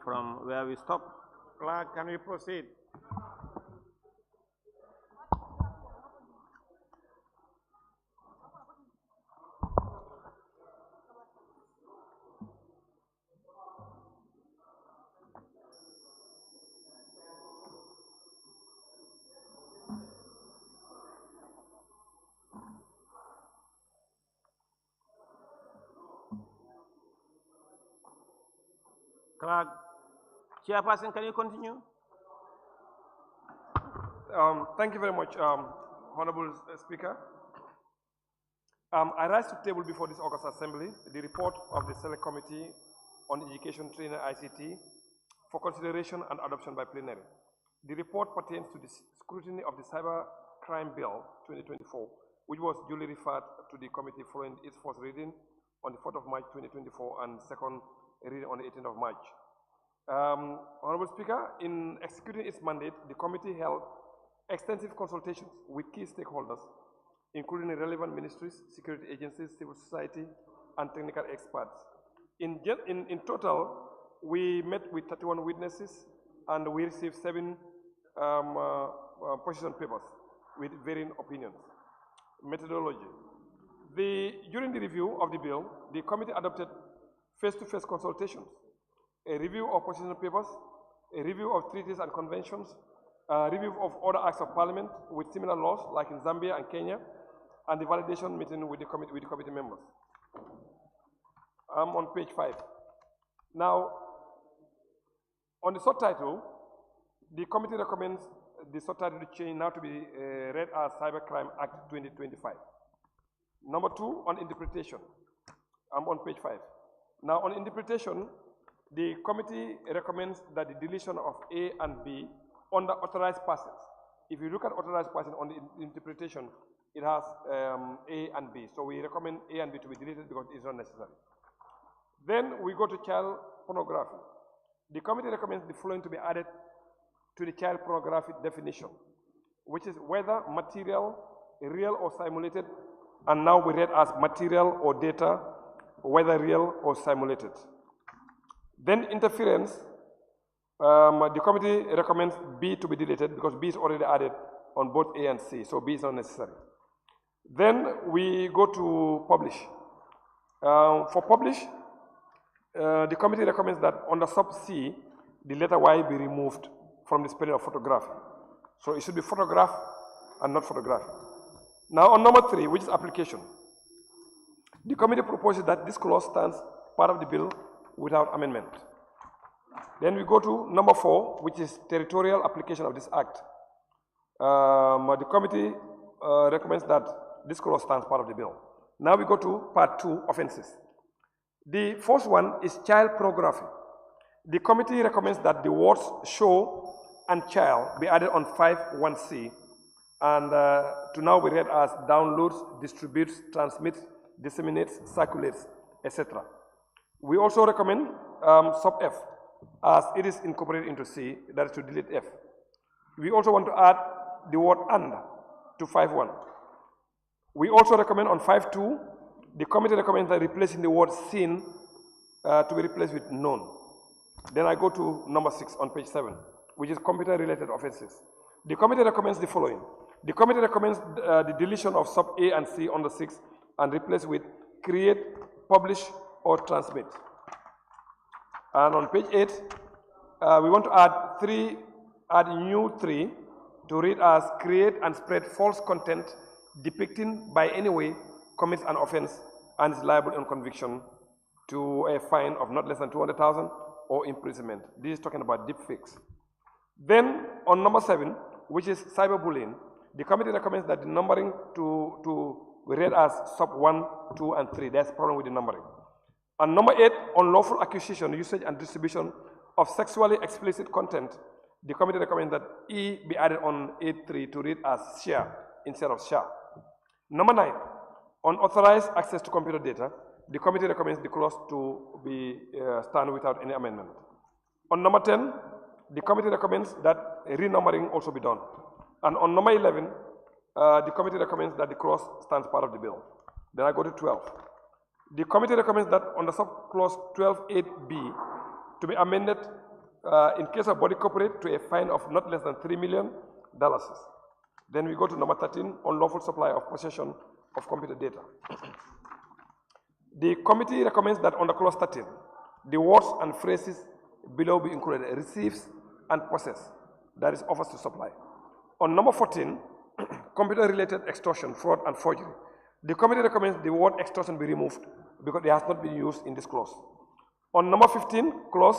from where we stopped. Clerk, can we proceed? Clerk, Chairperson, can you continue? Thank you very much, Honorable Speaker. I rise to table before this August Assembly the report of the Select Committee on Education, Training, ICT for consideration and adoption by plenary. The report pertains to the scrutiny of the Cybercrime Bill 2024, which was duly referred to the committee following its first reading on the 4th of March 2024 and second reading on the 18th of March. Honorable Speaker, in executing its mandate, the committee held extensive consultations with key stakeholders, including relevant ministries, security agencies, civil society, and technical experts. In total, we met with 31 witnesses and we received 7 position papers with varying opinions. Methodology. During the review of the bill, the committee adopted face-to-face consultations, a review of position papers, a review of treaties and conventions, a review of other acts of parliament with similar laws like in Zambia and Kenya, and the validation meeting with the committee members. I'm on page 5. Now, on the subtitle, the committee recommends the subtitle to change now to be read as Cybercrime Act 2025. Number 2, on interpretation. I'm on page 5. Now, on interpretation, the committee recommends that the deletion of A and B under authorized persons. If you look at authorized person on the interpretation, it has A and B. So we recommend A and B to be deleted because it's not necessary. Then we go to child pornography. The committee recommends the following to be added to the child pornography definition, which is whether material, real or simulated, and now we read as material or data, whether real or simulated. Then interference, the committee recommends B to be deleted because B is already added on both A and C, so B is not necessary. Then we go to publish. For publish, the committee recommends that under sub C, the letter Y be removed from the spelling of photography. So it should be photograph and not photography. Now on number 3, which is application, the committee proposes that this clause stands part of the bill without amendment. Then we go to number 4, which is territorial application of this act. The committee recommends that this clause stands part of the bill. Now we go to part 2, offenses. The first one is child pornography. The committee recommends that the words show and child be added on 5(1)(c), and to now be read as downloads, distributes, transmits, disseminates, circulates, etc. We also recommend sub F, as it is incorporated into C, that is to delete F. We also want to add the word and to 5(1). We also recommend on 5(2), the committee recommends that replacing the word seen to be replaced with known. Then I go to number 6 on page 7, which is computer-related offenses. The committee recommends the following. The committee recommends the deletion of sub A and C on the 6 and replace with create, publish, or transmit. And on page 8, we want to add new 3 to read as create and spread false content depicting by any way commits an offense and is liable on conviction to a fine of not less than 200,000 or imprisonment. This is talking about deepfakes. Then on number 7, which is cyberbullying, the committee recommends that the numbering to be read as sub 1, 2, and 3. There's a problem with the numbering. And number 8, unlawful acquisition, usage, and distribution of sexually explicit content, the committee recommends that E be added on 8.3 to read as share instead of share. Number 9, unauthorized access to computer data, the committee recommends the clause to be stand without any amendment. On number 10, the committee recommends that renumbering also be done. And on number 11, the committee recommends that the clause stands part of the bill. Then I go to 12. The committee recommends that under subclause 12.8b to be amended in case of body corporate, to a fine of not less than $3 million. Then we go to number 13, unlawful supply of possession of computer data. The committee recommends that under clause 13, the words and phrases below be included: receives and possess, that is, offers to supply. On number 14, computer-related extortion, fraud, and forgery, the committee recommends the word extortion be removed because it has not been used in this clause. On number 15, clause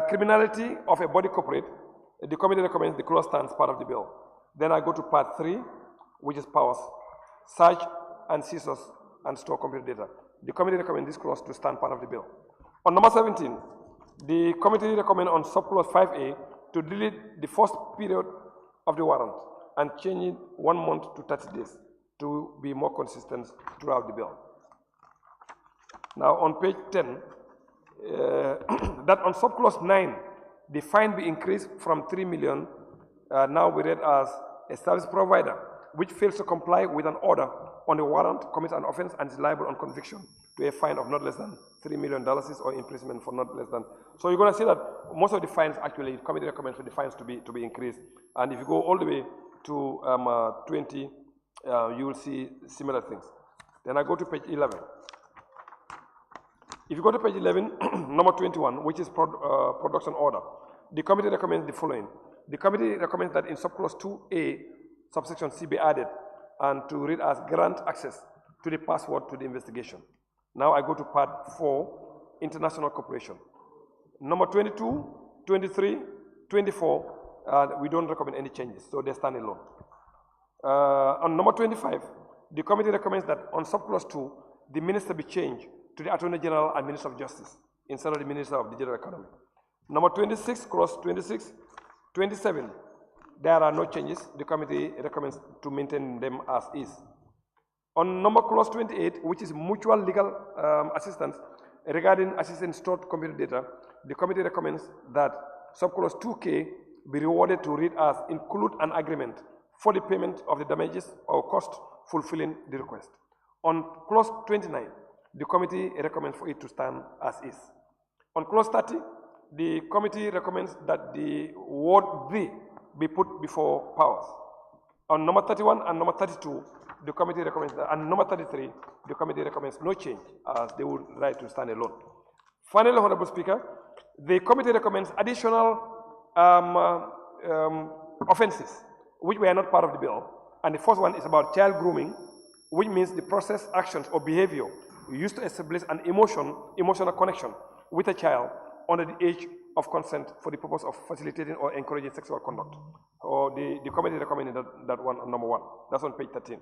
criminality of a body corporate, the committee recommends the clause stands part of the bill. Then I go to part 3, which is powers, search and seizures and store computer data. The committee recommends this clause to stand part of the bill. On number 17, the committee recommends on subclause 5A to delete the first period of the warrant and change it 1 month to 30 days to be more consistent throughout the bill. Now on page 10, that on subclause 9, the fine be increased from 3 million, now we read as a service provider which fails to comply with an order on a warrant, commits an offense, and is liable on conviction to a fine of not less than $3 million or imprisonment for not less than. So you're going to see that most of the fines actually, the committee recommends for the fines to be increased. And if you go all the way to 20, you will see similar things. Then I go to page 11. If you go to page 11, number 21, which is production order, the committee recommends the following. The committee recommends that in subclause 2A, subsection C be added, and to read as grant access to the password to the investigation. Now I go to part 4, international cooperation. Number 22, 23, 24, we don't recommend any changes, so they stand alone. On number 25, the committee recommends that on subclause 2, the minister be changed to the Attorney General and Minister of Justice instead of the Minister of Digital Economy. Number 26, clause 26, 27, there are no changes. The committee recommends to maintain them as is. On number clause 28, which is mutual legal assistance regarding assistance stored computer data, the committee recommends that subclause 2K be rewarded to read as include an agreement for the payment of the damages or cost fulfilling the request. On clause 29, the committee recommends for it to stand as is. On clause 30, the committee recommends that the word "the" be put before powers. On number 31 and number 32, the committee recommends that, and number 33, the committee recommends no change as they would like to stand alone. Finally, Honorable Speaker, the committee recommends additional offenses which were not part of the bill. And the first one is about child grooming, which means the process, actions, or behavior used to establish an emotional connection with a child under the age of consent for the purpose of facilitating or encouraging sexual conduct. Or the committee recommended that one on number 1. That's on page 13.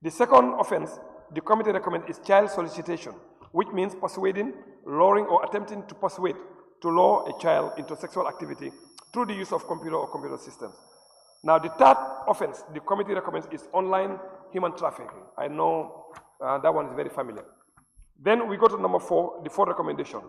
The second offense the committee recommends is child solicitation, which means persuading, luring, or attempting to persuade to lure a child into sexual activity through the use of computer or computer systems. Now, the third offense the committee recommends is online human trafficking. I know that one is very familiar. Then we go to number 4, the fourth recommendation,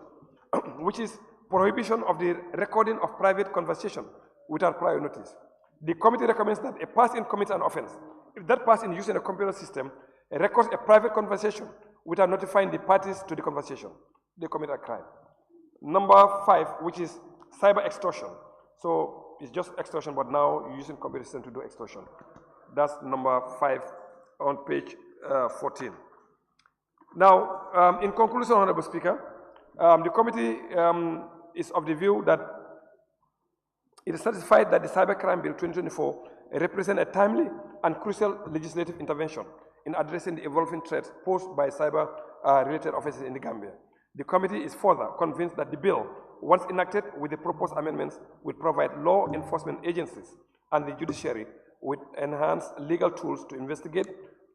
which is prohibition of the recording of private conversation without prior notice. The committee recommends that a person commits an offense if that person using a computer system records a private conversation without notifying the parties to the conversation. They commit a crime. Number 5, which is cyber extortion. So it's just extortion, but now you're using computer system to do extortion. That's number 5 on page 14. Now, in conclusion, Honorable Speaker, the committee is of the view that it is satisfied that the Cybercrime Bill 2024 represents a timely and crucial legislative intervention in addressing the evolving threats posed by cyber-related offenses in the Gambia. The committee is further convinced that the bill, once enacted with the proposed amendments, will provide law enforcement agencies and the judiciary with enhanced legal tools to investigate,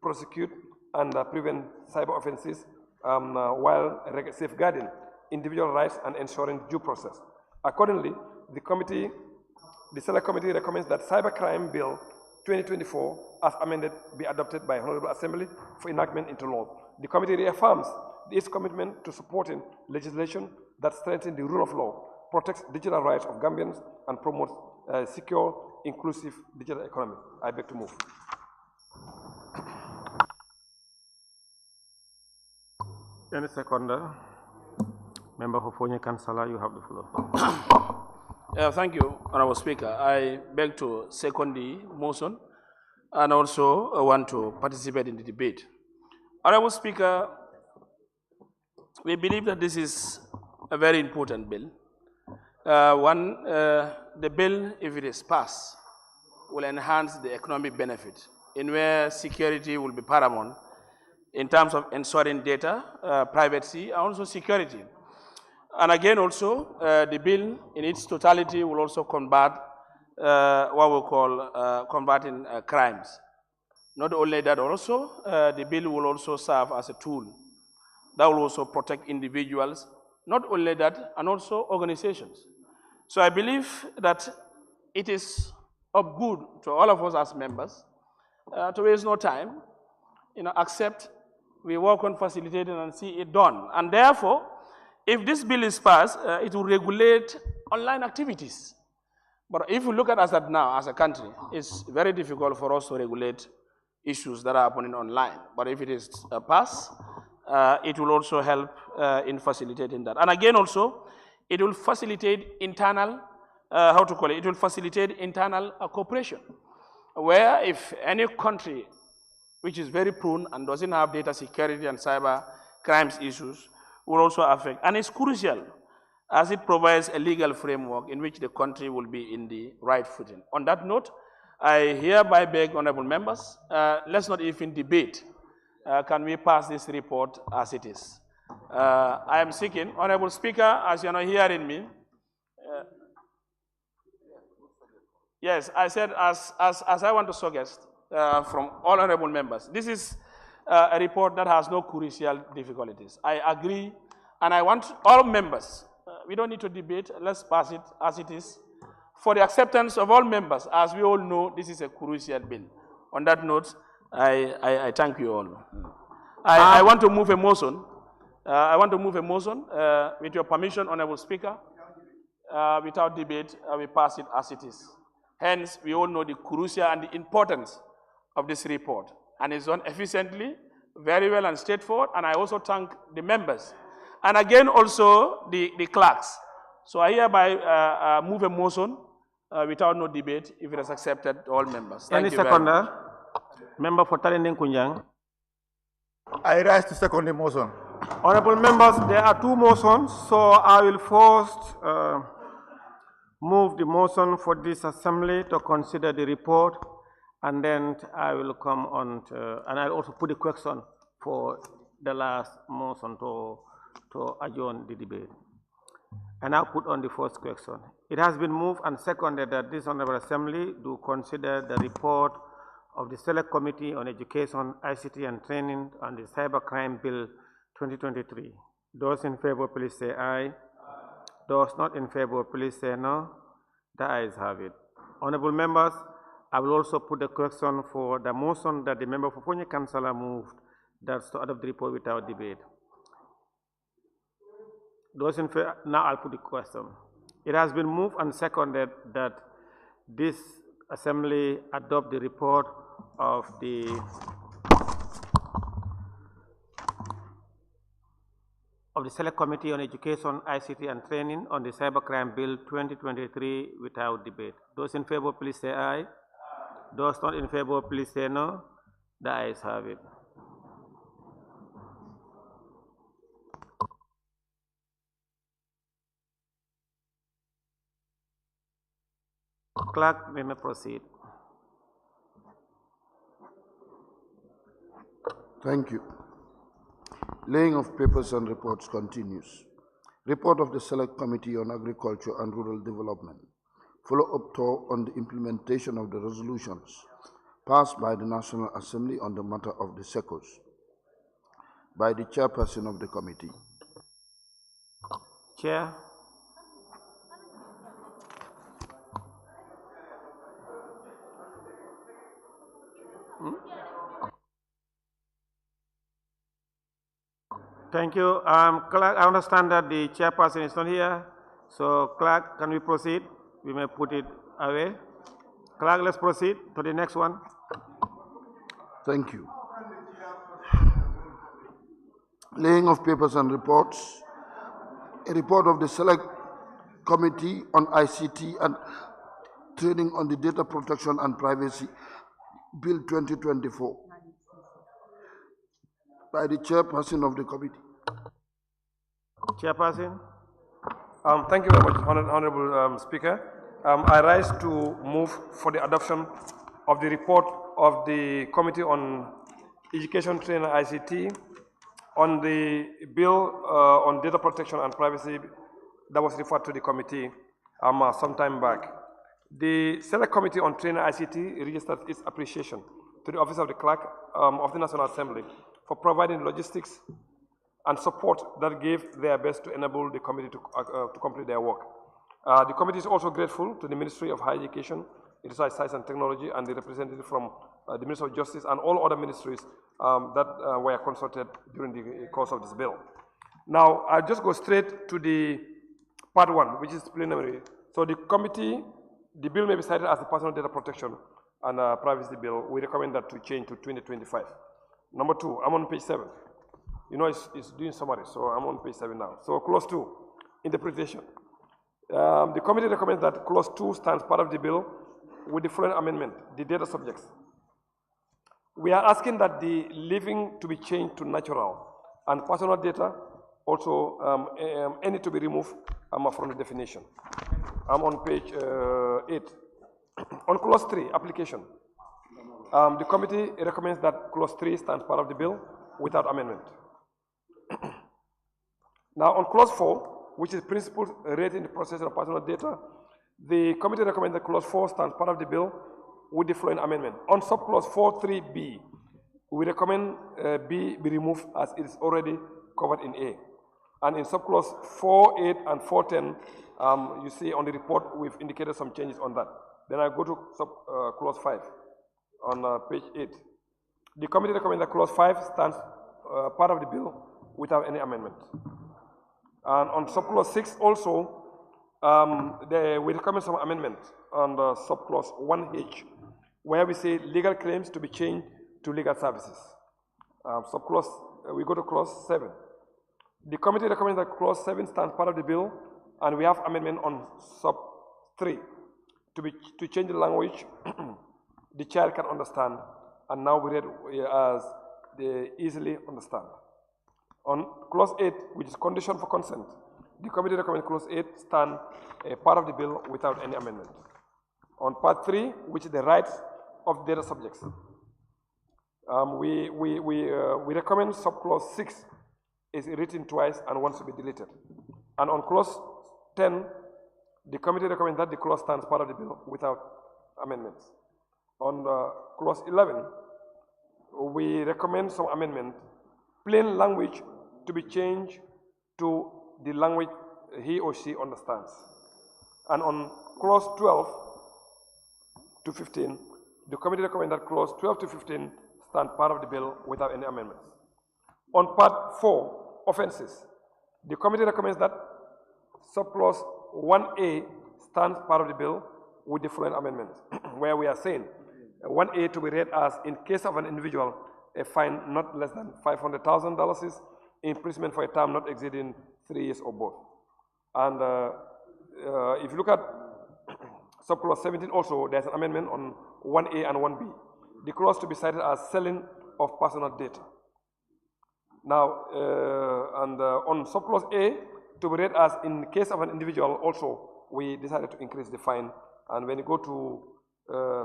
prosecute, and prevent cyber offenses while safeguarding individual rights and ensuring due process. Accordingly, the Select Committee recommends that Cybercrime Bill 2024, as amended, be adopted by Honorable Assembly for enactment into law. The committee reaffirms its commitment to supporting legislation that strengthens the rule of law, protects digital rights of Gambians, and promotes a secure, inclusive digital economy. I beg to move. Any seconder? Member for Fonyi Councillor, you have the floor. Thank you, Honorable Speaker. I beg to second the motion and also want to participate in the debate. Honorable Speaker, we believe that this is a very important bill. The bill, if it is passed, will enhance the economic benefit in where security will be paramount in terms of ensuring data, privacy, and also security. And again also, the bill in its totality will also combat what we call combating crimes. Not only that, also, the bill will also serve as a tool that will also protect individuals, not only that, and also organizations. So I believe that it is of good to all of us as members to waste no time, accept, we work on facilitating and see it done. And therefore, if this bill is passed, it will regulate online activities. But if you look at us now as a country, it's very difficult for us to regulate issues that are happening online. But if it is passed, it will also help in facilitating that. And again also, it will facilitate internal, it will facilitate internal cooperation, where if any country which is very prone and doesn't have data security and cyber crimes issues will also affect. And it's crucial as it provides a legal framework in which the country will be in the right footing. On that note, I hereby beg honorable members, let's not even debate. Can we pass this report as it is? I am seeking, Honorable Speaker, as you are not hearing me. Yes, I said as I want to suggest from all honorable members, this is a report that has no crucial difficulties. I agree, and I want all members, we don't need to debate, let's pass it as it is, for the acceptance of all members. As we all know, this is a crucial bill. On that note, I thank you all. I want to move a motion. With your permission, Honorable Speaker. Without debate, we pass it as it is. Hence, we all know the crucial and the importance of this report. And it's done efficiently, very well and straightforward. And I also thank the members. And again, also the clerks. So I hereby move a motion without no debate, if it is accepted, all members. Thank you very much. Member for Talending Kunjang. I rise to second the motion. Honorable members, there are two motions, so I will first move the motion for this assembly to consider the report, and then I will come on to, and I'll also put a question for the last motion to adjourn the debate. And I'll put on the first question. It has been moved and seconded that this honorable assembly do consider the report of the Select Committee on Education, ICT and Training on the Cybercrime Bill 2023. Those in favor, please say aye. Those not in favor, please say no. The ayes have it. Honorable members, I will also put the question for the motion that the member for Fonyi Councillor moved, that's to adopt the report without debate. Those in favor, now I'll put the question. It has been moved and seconded that this assembly adopt the report of the Select Committee on Education, ICT and Training on the Cybercrime Bill 2023 without debate. Those in favor, please say aye. Those not in favor, please say no. The ayes have it. Clerk, we may proceed. Thank you. Laying of papers and reports continues. Report of the Select Committee on Agriculture and Rural Development. Follow-up tour on the implementation of the resolutions passed by the National Assembly on the matter of the SECOs by the chairperson of the committee. Chair. Thank you. Clerk, I understand that the chairperson is not here. So, Clerk, can we proceed? We may put it away. Clerk, let's proceed to the next one. Thank you. Laying of papers and reports. A report of the Select Committee on ICT and Training on the Data Protection and Privacy Bill 2024 by the chairperson of the committee. Chairperson. Thank you very much, Honorable Speaker. I rise to move for the adoption of the report of the Committee on Education, Training and ICT on the bill on data protection and privacy that was referred to the committee some time back. The Select Committee on Training and ICT registered its appreciation to the Office of the Clerk of the National Assembly for providing logistics and support that gave their best to enable the committee to complete their work. The committee is also grateful to the Ministry of Higher Education, Research, Science and Technology, and the representative from the Ministry of Justice and all other ministries that were consulted during the course of this bill. Now, I'll just go straight to the part one, which is preliminary. So the committee, the bill may be cited as the Personal Data Protection and Privacy Bill. We recommend that to change to 2025. Number two, I'm on page 7. You know, it's doing summary, so I'm on page 7 now. So clause 2, interpretation. The committee recommends that clause 2 stands part of the bill with the following amendment, the data subjects. We are asking that the living to be changed to natural and personal data also any to be removed from the definition. I'm on page 8. On clause 3, application. The committee recommends that clause 3 stands part of the bill without amendment. Now on clause 4, which is principles relating to the processing of personal data, the committee recommends that clause 4 stands part of the bill with the following amendment. On subclause 4.3b, we recommend B be removed as it is already covered in A. And in subclause 4.8 and 4.10, you see on the report we've indicated some changes on that. Then I go to clause 5 on page 8. The committee recommends that clause 5 stands part of the bill without any amendment. And on subclause 6 also, we recommend some amendment on the subclause 1H, where we say legal claims to be changed to legal services. We go to clause 7. The committee recommends that clause 7 stands part of the bill, and we have amendment on sub 3 to change the language the child can understand, and now we read as they easily understand. On clause 8, which is condition for consent, the committee recommends clause 8 stand part of the bill without any amendment. On part 3, which is the rights of data subjects, we recommend subclause 6 is written twice and wants to be deleted. And on clause 10, the committee recommends that the clause stands part of the bill without amendments. On clause 11, we recommend some amendment, plain language to be changed to the language he or she understands. And on clause 12 to 15, the committee recommends that clause 12 to 15 stand part of the bill without any amendments. On part 4, offenses, the committee recommends that subclause 1A stands part of the bill with the following amendment, where we are saying 1A to be read as, in case of an individual, a fine not less than $500,000, imprisonment for a term not exceeding 3 years or both. And if you look at subclause 17 also, there's an amendment on 1A and 1B. The clause to be cited as selling of personal data. Now, on subclause A, to be read as, in case of an individual also, we decided to increase the fine. And when you go to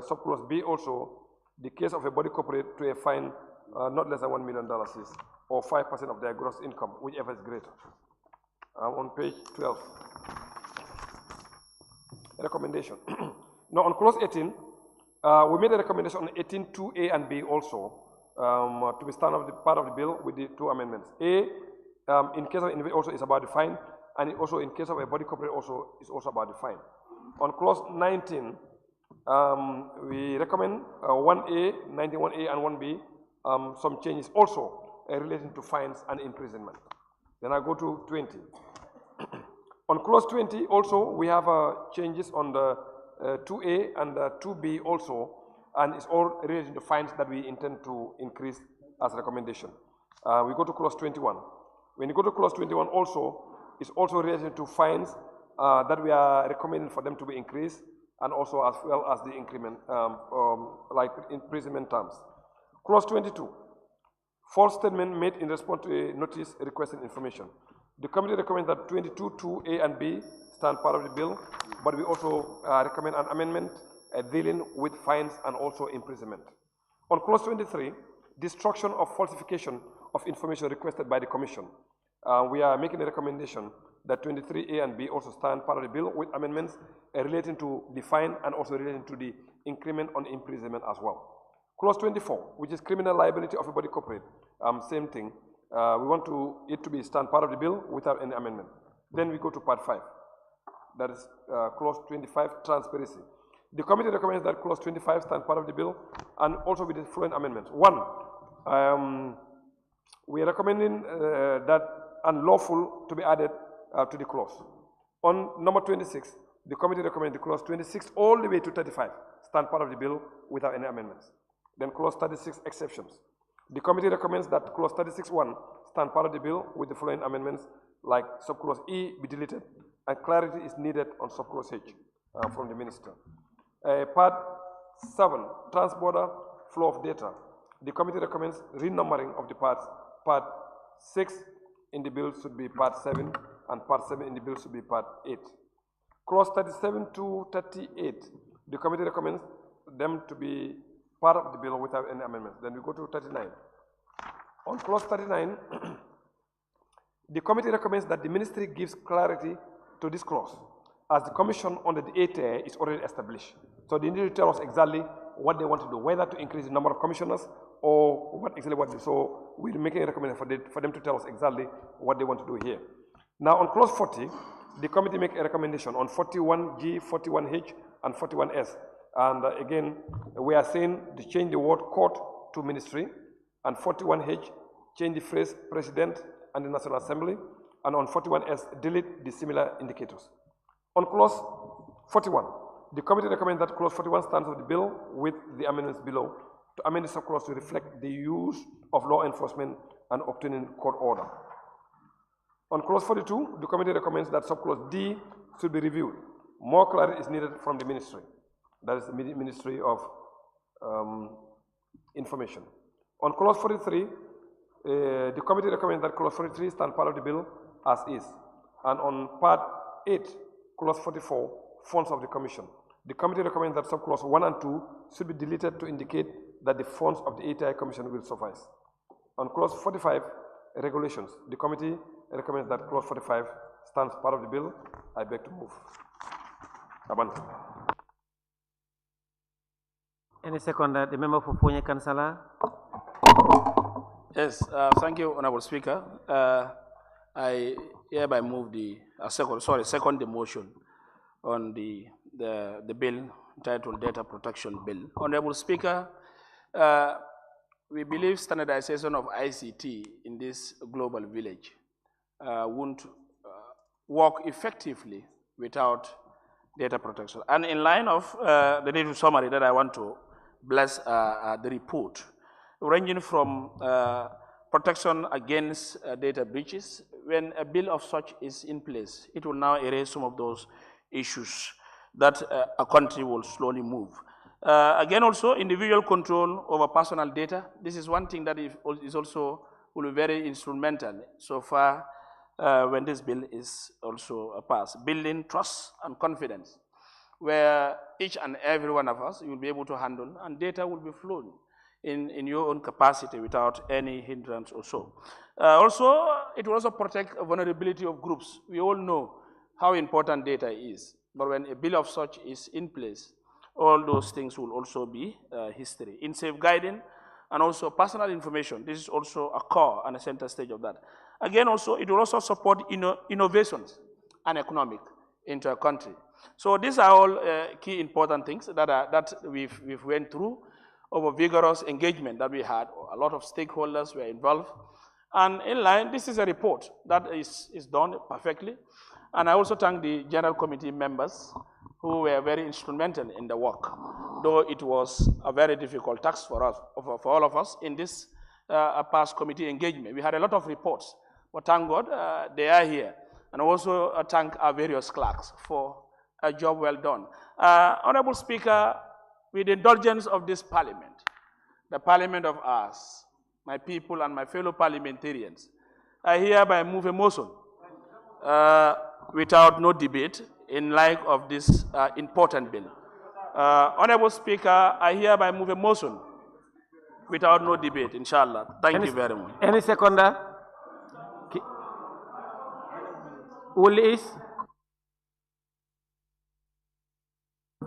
subclause B also, the case of a body corporate to a fine not less than $1 million or 5% of their gross income, whichever is greater. On page 12. Recommendation. Now on clause 18, we made a recommendation on 18.2A and B also to be stand part of the bill with the 2 amendments. A, in case of individual also is about the fine, and also in case of a body corporate also is also about the fine. On clause 19, we recommend 1A, 91A and 1B, some changes also relating to fines and imprisonment. Then I go to 20. On clause 20 also, we have changes on the 2A and 2B also, and it's all related to fines that we intend to increase as recommendation. We go to clause 21. When you go to clause 21 also, is also related to fines that we are recommending for them to be increased, and also as well as the increment, like imprisonment terms. Clause 22, false statement made in response to a notice requesting information. The committee recommends that 22(2)(a) and B stand part of the bill, but we also recommend an amendment dealing with fines and also imprisonment. On clause 23, destruction of falsification of information requested by the commission. We are making a recommendation that 23(a) and B also stand part of the bill with amendments relating to the fine and also relating to the increment on imprisonment as well. Clause 24, which is criminal liability of a body corporate, same thing. We want it to be stand part of the bill without any amendment. Then we go to part 5. That is clause 25, transparency. The committee recommends that clause 25 stand part of the bill and also with the following amendments. 1, we are recommending that unlawful to be added to the clause. On number 26, the committee recommends the clause 26 all the way to 35 stand part of the bill without any amendments. Then clause 36, exceptions. The committee recommends that clause 36(1) stand part of the bill with the following amendments, like subclause E be deleted, and clarity is needed on subclause H from the minister. Part 7, transborder flow of data. The committee recommends renumbering of the parts. Part 6 in the bill should be part 7, and part 7 in the bill should be part 8. Clause 37 to 38, the committee recommends them to be part of the bill without any amendments. Then we go to 39. On clause 39, the committee recommends that the ministry gives clarity to this clause, as the commission under the 8A is already established. So they need to tell us exactly what they want to do, whether to increase the number of commissioners or what exactly what they do. So we're making a recommendation for them to tell us exactly what they want to do here. Now on clause 40, the committee make a recommendation on 41G, 41H, and 41S. And again, we are saying to change the word court to ministry, and 41H, change the phrase president and the National Assembly, and on 41S, delete the similar indicators. On clause 41, the committee recommends that clause 41 stands of the bill with the amendments below to amend the subclause to reflect the use of law enforcement and obtaining court order. On clause 42, the committee recommends that subclause D should be reviewed. More clarity is needed from the ministry. That is the Ministry of Information. On clause 43, the committee recommends that clause 43 stand part of the bill as is. And on part 8, clause 44, funds of the commission. The committee recommends that subclause 1 and 2 should be deleted to indicate that the funds of the ATI commission will suffice. On clause 45, regulations. The committee recommends that clause 45 stands part of the bill. I beg to move. Abandon. Any second, the member for Fonye Kansala. Yes, thank you, Honorable Speaker. I hereby move second the motion on the bill entitled Data Protection Bill. Honorable Speaker, we believe standardization of ICT in this global village won't work effectively without data protection. And in line of the little summary that I want to bless the report, ranging from protection against data breaches. When a bill of such is in place, it will now erase some of those issues that a country will slowly move. Again, also individual control over personal data. This is one thing that is also will be very instrumental so far when this bill is also passed. Building trust and confidence, where each and every one of us will be able to handle, and data will be flowing in your own capacity without any hindrance or so. Also, it will also protect vulnerability of groups. We all know how important data is, but when a bill of such is in place, all those things will also be history. In safeguarding and also personal information, this is also a core and a center stage of that. Again, also, it will also support innovations and economic into a country. So these are all key important things that we've went through over vigorous engagement that we had. A lot of stakeholders were involved. And in line, this is a report that is done perfectly. And I also thank the General Committee members who were very instrumental in the work, though it was a very difficult task for us, for all of us in this past committee engagement. We had a lot of reports, but thank God they are here. and also thank our various clerks for a job well done. Honorable Speaker, with the indulgence of this parliament, the parliament of ours, my people and my fellow parliamentarians, I hereby move a motion without no debate in light of this important bill. Honorable Speaker, I hereby move a motion without no debate, inshallah. Thank you very much. Any seconder? Ulis?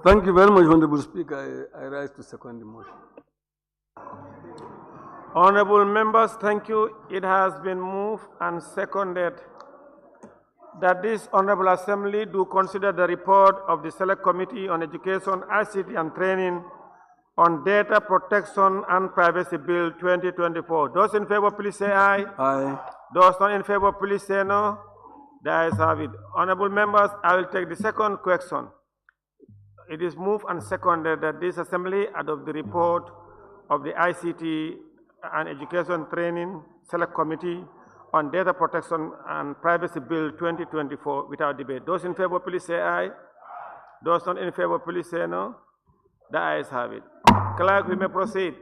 Thank you very much, Honorable Speaker. I rise to second the motion. Honorable members, thank you. It has been moved and seconded that this Honorable Assembly do consider the report of the Select Committee on Education, ICT and Training on Data Protection and Privacy Bill 2024. Those in favor, please say aye. Aye. Those not in favor, please say no. The ayes have it. Honorable members, I will take the second question. It is moved and seconded that this Assembly adopt the report of the ICT and Education Training Select Committee on Data Protection and Privacy Bill 2024 without debate. Those in favor, please say aye. Those not in favor, please say no. The ayes have it. Clerk, we may proceed.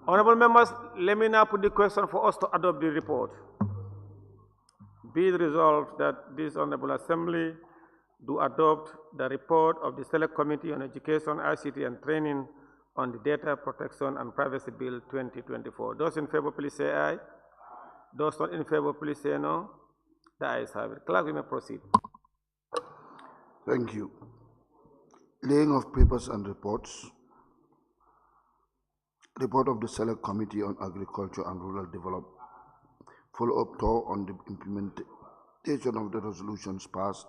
Honorable members, let me now put the question for us to adopt the report. Be it resolved that this Honorable Assembly do adopt the report of the Select Committee on Education, ICT and Training on the Data Protection and Privacy Bill 2024. Those in favor, please say aye. Those not in favor, please say no. The ayes have it. Clerk, we may proceed. Thank you. Laying of papers and reports. Report of the Select Committee on Agriculture and Rural Development. Follow-up tour on the implementation of the resolutions passed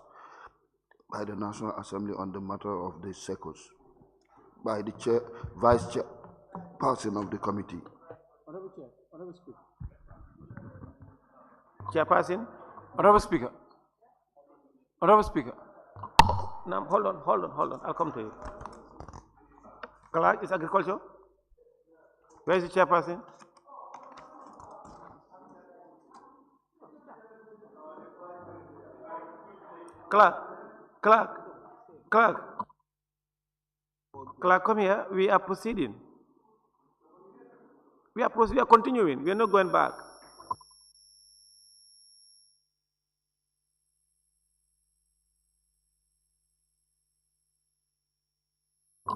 by the National Assembly on the matter of the SECOs by the Vice Chairperson of the committee. Honorable Chair, Honorable Speaker. Chairperson? Honorable Speaker. Honorable Speaker. Now, hold on. I'll come to you. Clerk, is agriculture? Where is the chairperson? Clerk, come here. We are proceeding. We are continuing. We are not going back.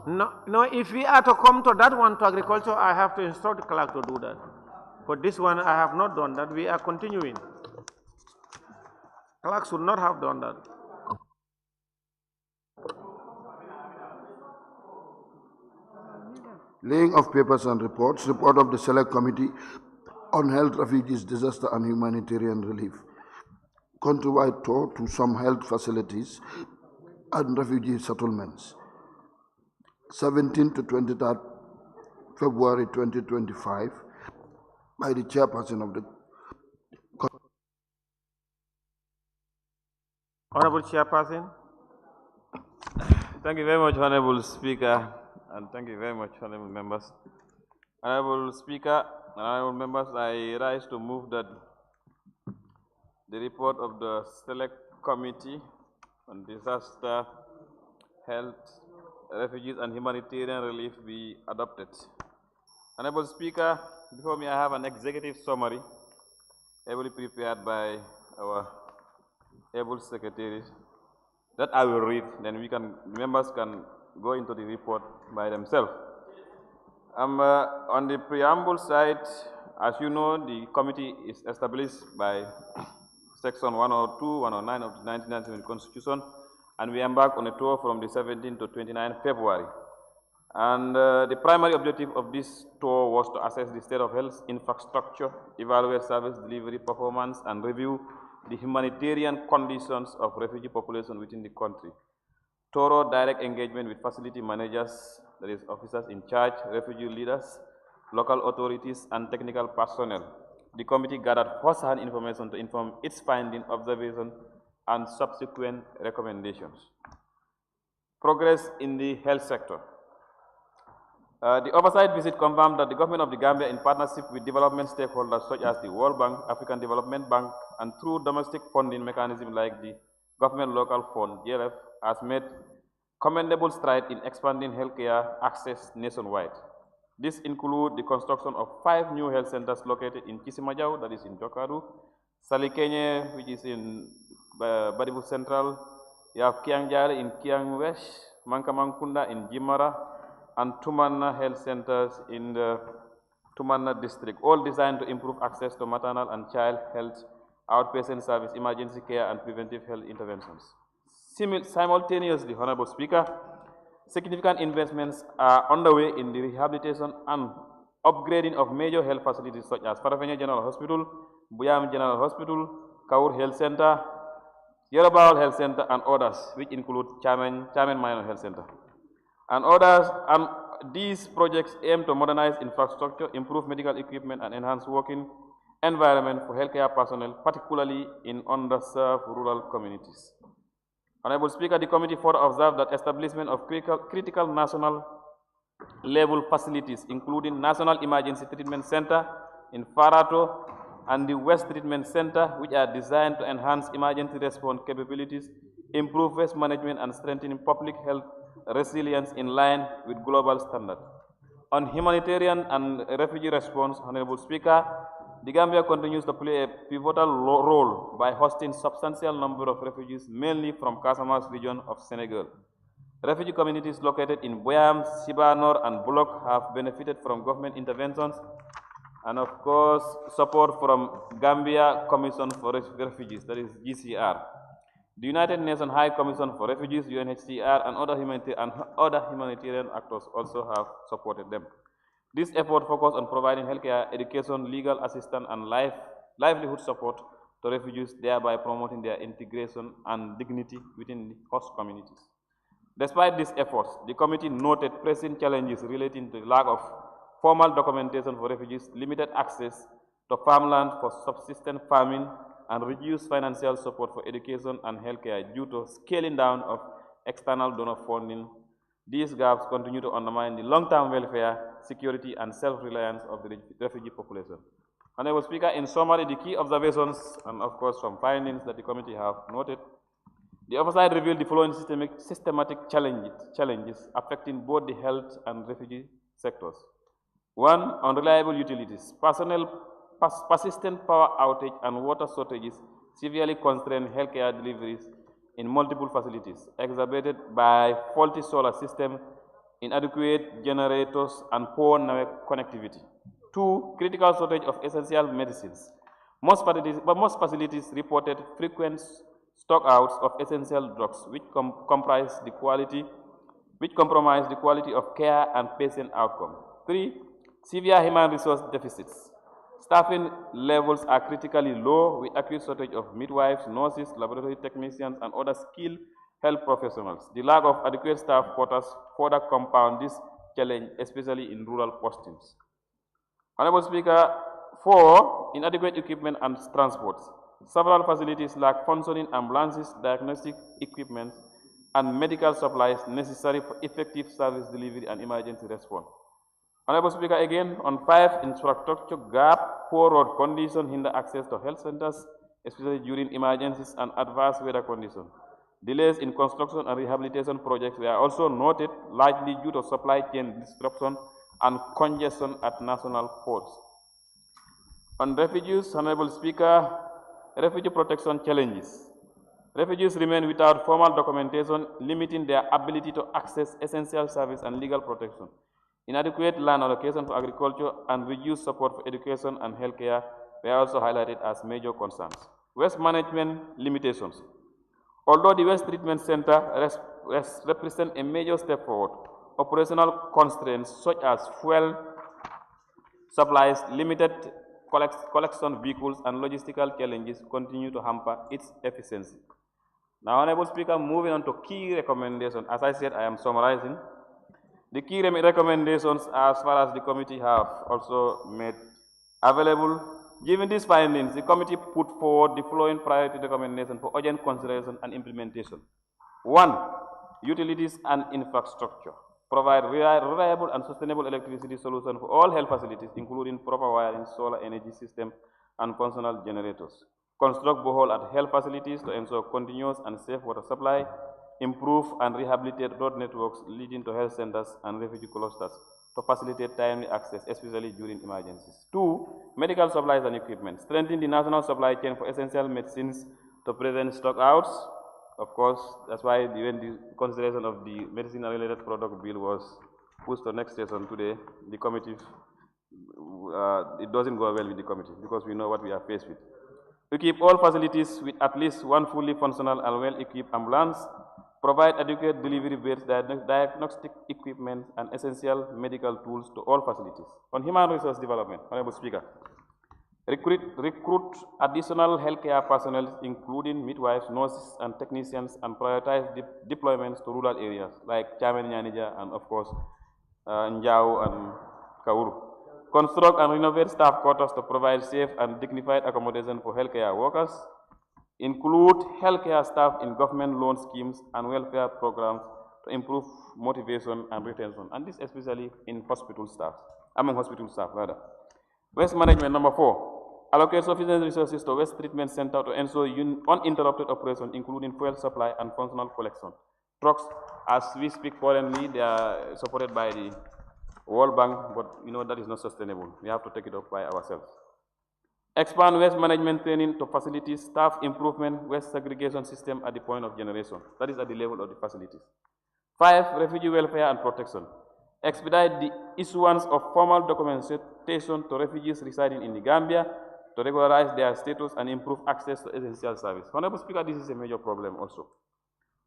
No, if we are to come to that one, to agriculture, I have to instruct the clerk to do that. For this one, I have not done that. We are continuing. Clerk should not have done that. Laying of papers and reports. Report of the Select Committee on Health, Refugees, Disaster and Humanitarian Relief. Countrywide tour to some health facilities and refugee settlements. 17 to 23rd February 2025 by the chairperson of the Honorable Chairperson. Thank you very much, Honorable Speaker, and thank you very much, Honorable Members. Honorable Speaker and Honorable Members, I rise to move that the report of the Select Committee on Disaster, Health, Refugees and Humanitarian Relief be adopted. Honorable Speaker, before me I have an executive summary ably prepared by our able secretaries that I will read, then members can go into the report by themselves. On the preamble side, as you know, the committee is established by Section 102, 109 of the 1997 Constitution, and we embark on a tour from the 17th to 29th February. And the primary objective of this tour was to assess the state of health infrastructure, evaluate service delivery performance, and review the humanitarian conditions of refugee population within the country. Thorough direct engagement with facility managers, that is officers in charge, refugee leaders, local authorities, and technical personnel the committee gathered first-hand information to inform its finding, observation, and subsequent recommendations. Progress in the health sector. The oversight visit confirmed that the government of the Gambia, in partnership with development stakeholders such as the World Bank, African Development Bank, and through domestic funding mechanisms like the Government Local Fund, GLF, has made commendable strides in expanding healthcare access nationwide. This includes the construction of 5 new health centers located in Kisimajau, that is in Jokadu, Salikenye, which is in Badibu Central, you have Kiangjali in Kiang West, Mankamankunda in Jimara, and Tumanna Health Centers in the Tumanna district, all designed to improve access to maternal and child health, outpatient service, emergency care, and preventive health interventions. Simultaneously, Honorable Speaker, significant investments are underway in the rehabilitation and upgrading of major health facilities such as Farafenni General Hospital, Buyam General Hospital, Kaur Health Center, Yerobawal Health Center, and others, which include Chairman Minor Health Center. And others, these projects aim to modernize infrastructure, improve medical equipment, and enhance working environment for healthcare personnel, particularly in underserved rural communities. Honorable Speaker, the committee further observed that establishment of critical national level facilities, including National Emergency Treatment Center in Farato and the West Treatment Center, which are designed to enhance emergency response capabilities, improve waste management, and strengthen public health resilience in line with global standards. On humanitarian and refugee response, Honorable Speaker, the Gambia continues to play a pivotal role by hosting substantial number of refugees, mainly from Casamance region of Senegal. Refugee communities located in Boyam, Sibanor, and Bulok have benefited from government interventions and, of course, support from Gambia Commission for Refugees, that is GCR. The United Nations High Commission for Refugees, UNHCR, and other humanitarian actors also have supported them. This effort focuses on providing healthcare, education, legal assistance, and livelihood support to refugees, thereby promoting their integration and dignity within the host communities. Despite these efforts, the committee noted pressing challenges relating to the lack of formal documentation for refugees, limited access to farmland for subsistence farming, and reduced financial support for education and healthcare due to scaling down of external donor funding. These gaps continue to undermine the long-term welfare, security, and self-reliance of the refugee population. Honorable Speaker, in summary, the key observations and, of course, some findings that the committee have noted. The oversight revealed the following systematic challenges affecting both the health and refugee sectors. 1. Unreliable utilities. Persistent power outage and water shortages severely constrain healthcare deliveries in multiple facilities, exacerbated by faulty solar system, inadequate generators, and poor network connectivity. 2. Critical shortage of essential medicines. Most facilities reported frequent stockouts of essential drugs, which compromise the quality of care and patient outcome. 3. Severe human resource deficits. Staffing levels are critically low, with acute shortage of midwives, nurses, laboratory technicians, and other skilled health professionals. The lack of adequate staff quotas further compound this challenge, especially in rural postings. Honorable Speaker, 4. Inadequate equipment and transport. Several facilities lack functioning ambulances, diagnostic equipment, and medical supplies necessary for effective service delivery and emergency response. Honorable Speaker, again, on 5, infrastructure gap, poor road conditions hinder access to health centers, especially during emergencies and adverse weather conditions. Delays in construction and rehabilitation projects were also noted, largely due to supply chain disruption and congestion at national ports. On refugees, Honorable Speaker, refugee protection challenges. Refugees remain without formal documentation, limiting their ability to access essential service and legal protection. Inadequate land allocation for agriculture and reduced support for education and healthcare were also highlighted as major concerns. Waste management limitations. Although the Waste Treatment Center represents a major step forward, operational constraints such as fuel supplies, limited collection vehicles, and logistical challenges continue to hamper its efficiency. Now, Honorable Speaker, moving on to key recommendations. As I said, I am summarizing. The key recommendations as far as the committee have also made available Given these findings, the committee put forward the following priority recommendations for urgent consideration and implementation. 1. Utilities and infrastructure. Provide reliable and sustainable electricity solution for all health facilities, including proper wiring, solar energy system, and functional generators. Construct borehole at health facilities to ensure continuous and safe water supply. Improve and rehabilitate road networks leading to health centers and refugee clusters to facilitate timely access, especially during emergencies. 2. Medical supplies and equipment. Strengthen the national supply chain for essential medicines to prevent stockouts. Of course, that's why when the consideration of the medicine-related product bill was pushed to next session today, the committee, it doesn't go well with the committee because we know what we are faced with. Equip all facilities with at least one fully functional and well-equipped ambulance. Provide adequate delivery-based diagnostic equipment and essential medical tools to all facilities. On human resource development, Honorable Speaker, recruit additional healthcare personnel, including midwives, nurses, and technicians, and prioritize deployments to rural areas like Chamen Nyanija and, of course, Njau and Kauru. Construct and renovate staff quarters to provide safe and dignified accommodation for healthcare workers. Include healthcare staff in government loan schemes and welfare programs to improve motivation and retention, and this especially in hospital staff, among hospital staff rather. Waste management, number 4. Allocate sufficient resources to waste treatment center to ensure uninterrupted operation, including fuel supply and functional collection. Trucks, as we speak currently, they are supported by the World Bank, but you know that is not sustainable. We have to take it up by ourselves. Expand waste management training to facilities, staff improvement, waste segregation system at the point of generation. That is at the level of the facilities. 5. Refugee welfare and protection. Expedite the issuance of formal documentation to refugees residing in the Gambia to regularize their status and improve access to essential service. Honorable Speaker, this is a major problem also.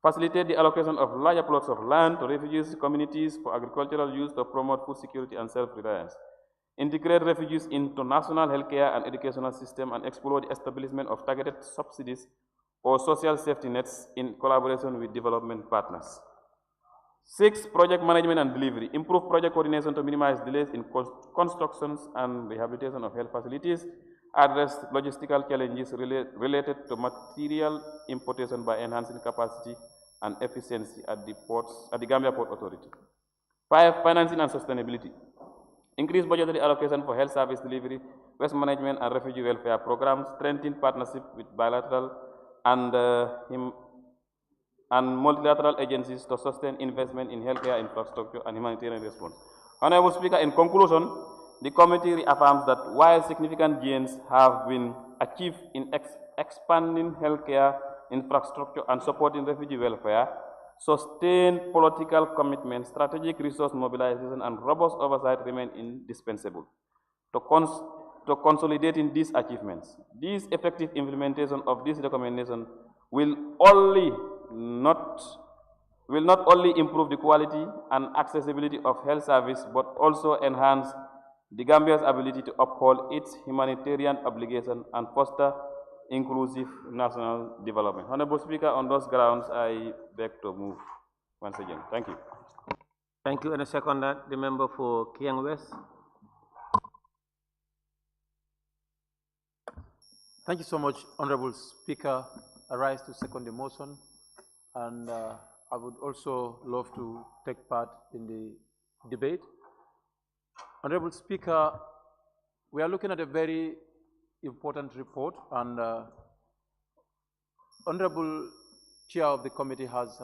Facilitate the allocation of larger plots of land to refugees communities for agricultural use to promote food security and self-reliance. Integrate refugees into national healthcare and educational system and explore the establishment of targeted subsidies or social safety nets in collaboration with development partners. 6. Project management and delivery. Improve project coordination to minimize delays in constructions and rehabilitation of health facilities. Address logistical challenges related to material importation by enhancing capacity and efficiency at the Gambia Port Authority. 5. Financing and sustainability. Increase budgetary allocation for health service delivery, waste management and refugee welfare programs. Strengthen partnership with bilateral and multilateral agencies to sustain investment in healthcare infrastructure and humanitarian response. Honorable Speaker, in conclusion, the committee reaffirms that while significant gains have been achieved in expanding healthcare infrastructure and supporting refugee welfare, sustained political commitment, strategic resource mobilization, and robust oversight remain indispensable to consolidating these achievements. This effective implementation of this recommendation will not only improve the quality and accessibility of health service, but also enhance the Gambia's ability to uphold its humanitarian obligation and foster inclusive national development. Honorable Speaker, on those grounds, I beg to move once again. Thank you. Thank you. And a second, the member for Kiang West. Thank you so much, Honorable Speaker. I rise to second the motion, and I would also love to take part in the debate. Honorable Speaker, we are looking at a very important report, and Honorable Chair of the committee has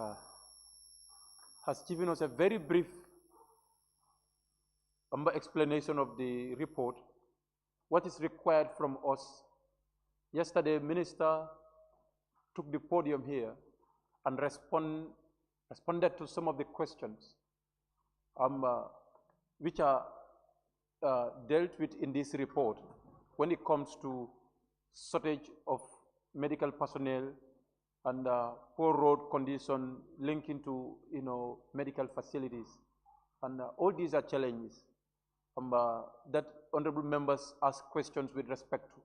given us a very brief explanation of the report, what is required from us. Yesterday, Minister took the podium here and responded to some of the questions which are dealt with in this report when it comes to shortage of medical personnel and poor road condition linking to medical facilities, and all these are challenges that honorable members ask questions with respect to.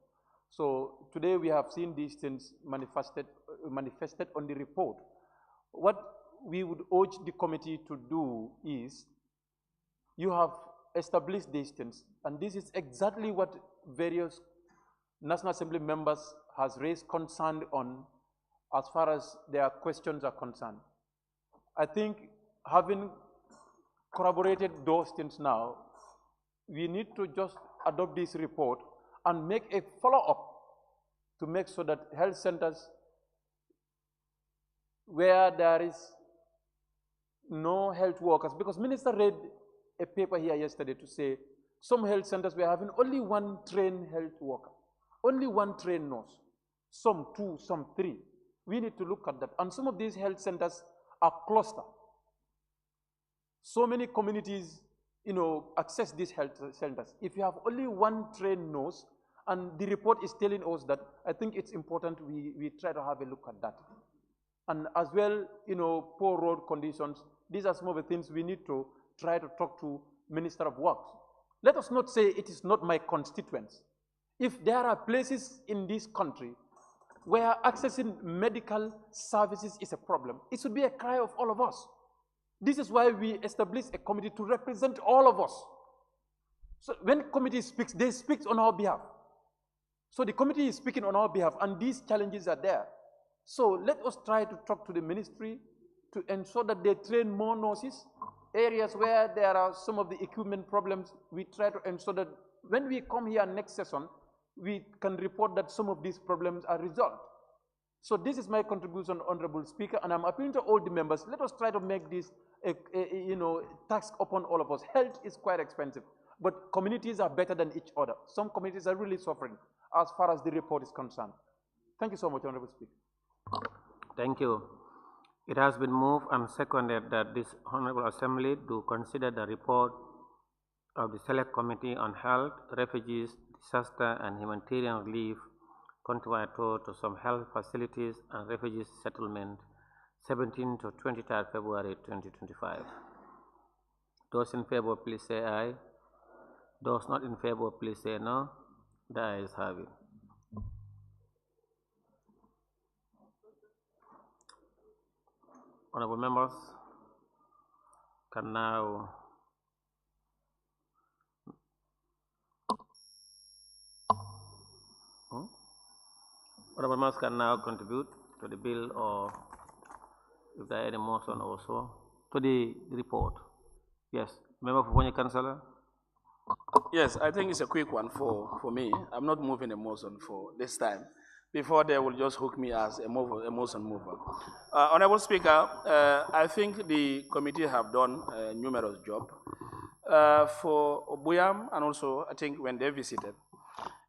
So today we have seen these things manifested on the report. What we would urge the committee to do is, you have established these things, and this is exactly what various National Assembly members has raised concern on as far as their questions are concerned. I think having corroborated those things now, we need to just adopt this report and make a follow-up to make sure that health centers where there is no health workers, because Minister read a paper here yesterday to say some health centers were having only one trained health worker, only one trained nurse, some two, some three. We need to look at that. And some of these health centers are clustered. So many communities, access these health centers. If you have only one trained nurse, and the report is telling us that, I think it's important we try to have a look at that. And as well, poor road conditions, these are some of the things we need to try to talk to Minister of Works. Let us not say it is not my constituents. If there are places in this country where accessing medical services is a problem, it should be a cry of all of us. This is why we established a committee to represent all of us. So when committee speaks, they speak on our behalf. So the committee is speaking on our behalf, and these challenges are there. So let us try to talk to the ministry to ensure that they train more nurses. Areas where there are some of the equipment problems, we try to ensure that when we come here next session, we can report that some of these problems are resolved. So this is my contribution, Honorable Speaker, and I'm appealing to all the members. Let us try to make this a task upon all of us. Health is quite expensive, but communities are better than each other. Some communities are really suffering as far as the report is concerned. Thank you so much, Honorable Speaker. Thank you. It has been moved and seconded that this Honorable Assembly do consider the report of the Select Committee on Health, Refugees, Disaster and Humanitarian Relief contributor to some health facilities and refugees settlement 17 to 23 February 2025. Those in favor, please say aye. Those not in favor, please say no. The ayes have it. Honorable members can now Honorable members can now contribute to the bill, or if there are any motion also to the report. Yes, member for Fonyi Councillor. Yes, I think it's a quick one for me. I'm not moving a motion for this time. Before they will just hook me as a motion mover. Honorable Speaker, I think the committee have done a numerous job. For Obuyam, and also I think when they visited,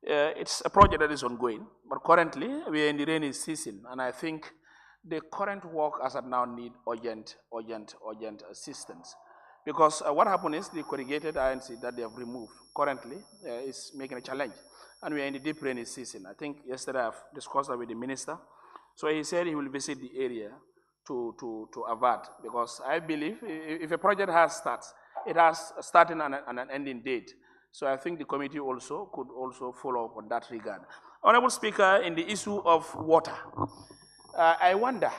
it's a project that is ongoing, but currently we are in the rainy season, and I think the current work as of now need urgent assistance. Because what happened is the corrugated INC that they have removed currently is making a challenge. And we are in the deep rainy season. I think yesterday I've discussed that with the minister. So he said he will visit the area to avert, because I believe if a project has starts, it has a starting and an ending date. So I think the committee also could also follow up on that regard. Honorable Speaker, in the issue of water, I wonder,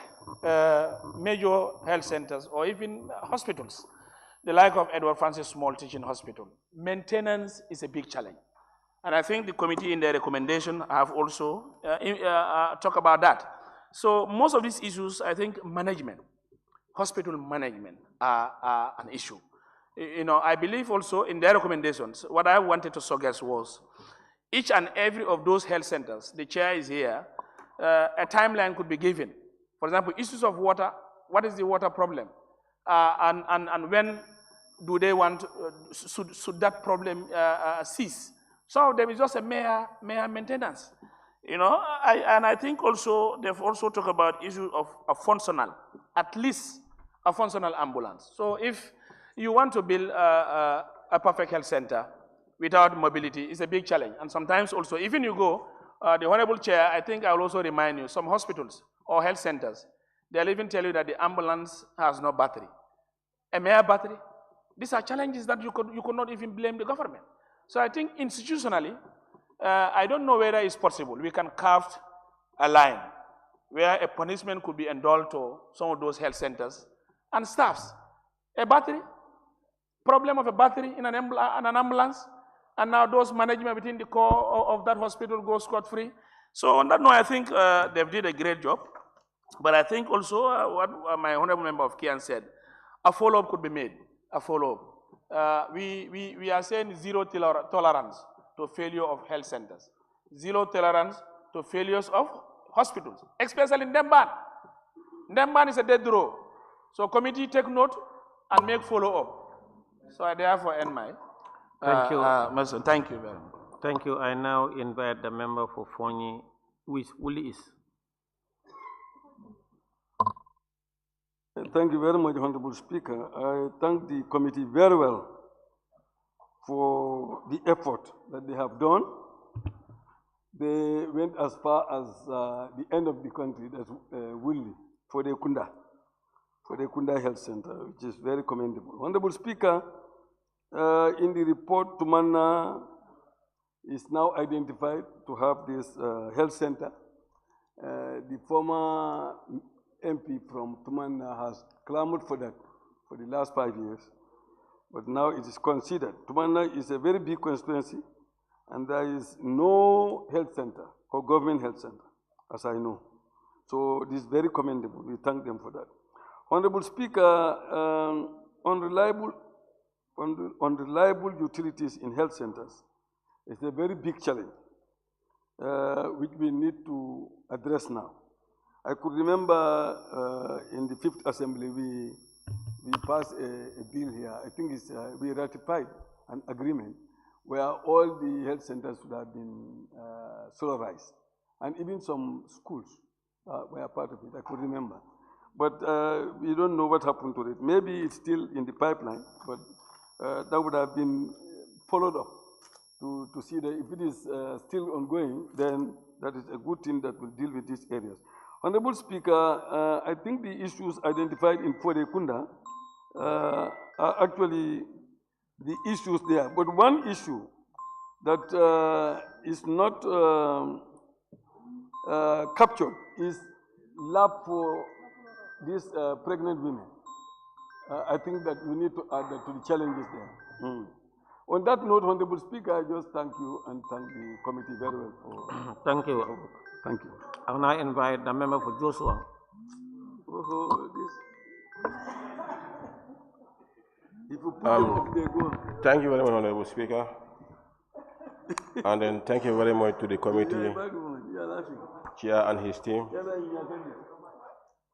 major health centers or even hospitals, the like of Edward Francis Small Teaching Hospital, maintenance is a big challenge. And I think the committee in their recommendation have also talked about that. So most of these issues, I think management, hospital management are an issue. I believe also in their recommendations, what I wanted to suggest was each and every of those health centers, the chair is here, a timeline could be given. For example, issues of water, what is the water problem? And when do they want, should that problem cease? Some of them is just a mere maintenance. And I think also they've also talked about issue of a functional, at least a functional ambulance. So if you want to build a perfect health center without mobility, it's a big challenge. And sometimes also, even you go, the Honorable Chair, I think I will also remind you, some hospitals or health centers, they'll even tell you that the ambulance has no battery. A mere battery. These are challenges that you could not even blame the government. So I think institutionally, I don't know whether it's possible. We can carve a line where a punishment could be indulged to some of those health centers and staffs. A battery, problem of a battery in an ambulance, and now those management within the core of that hospital go scot-free. So on that note, I think they did a great job. But I think also what my honorable member of Kian said, a follow-up could be made, a follow-up. We are saying zero tolerance to failure of health centers, zero tolerance to failures of hospitals, especially in Demban. Demban is a dead row. So committee take note and make follow-up. So I therefore end my. Thank you. Thank you very much. Thank you. I now invite the member for Fonyi, who is Uli is. Thank you very much, Honorable Speaker. I thank the committee very well for the effort that they have done. They went as far as the end of the country, that's Wuli, for the Kunda Health Center, which is very commendable. Honorable Speaker, in the report, Tumana is now identified to have this health center. The former MP from Tumana has clamored for that for the last 5 years, but now it is considered. Tumana is a very big constituency, and there is no health center or government health center, as I know. So this is very commendable. We thank them for that. Honorable Speaker, on reliable utilities in health centers is a very big challenge, which we need to address now. I could remember in the 5th Assembly, we passed a bill here. I think it's, we ratified an agreement where all the health centers would have been solarized. And even some schools were part of it, I could remember. But we don't know what happened to it. Maybe it's still in the pipeline, but that would have been followed up to see that if it is still ongoing, then that is a good thing that will deal with these areas. Honorable Speaker, I think the issues identified in Kunda are actually the issues there. But one issue that is not captured is lab for these pregnant women. I think that we need to add that to the challenges there. On that note, Honorable Speaker, I just thank you and thank the committee very well for. Thank you. Thank you. I will now invite the member for Joshua. Thank you very much, Honorable Speaker. And then thank you very much to the committee chair and his team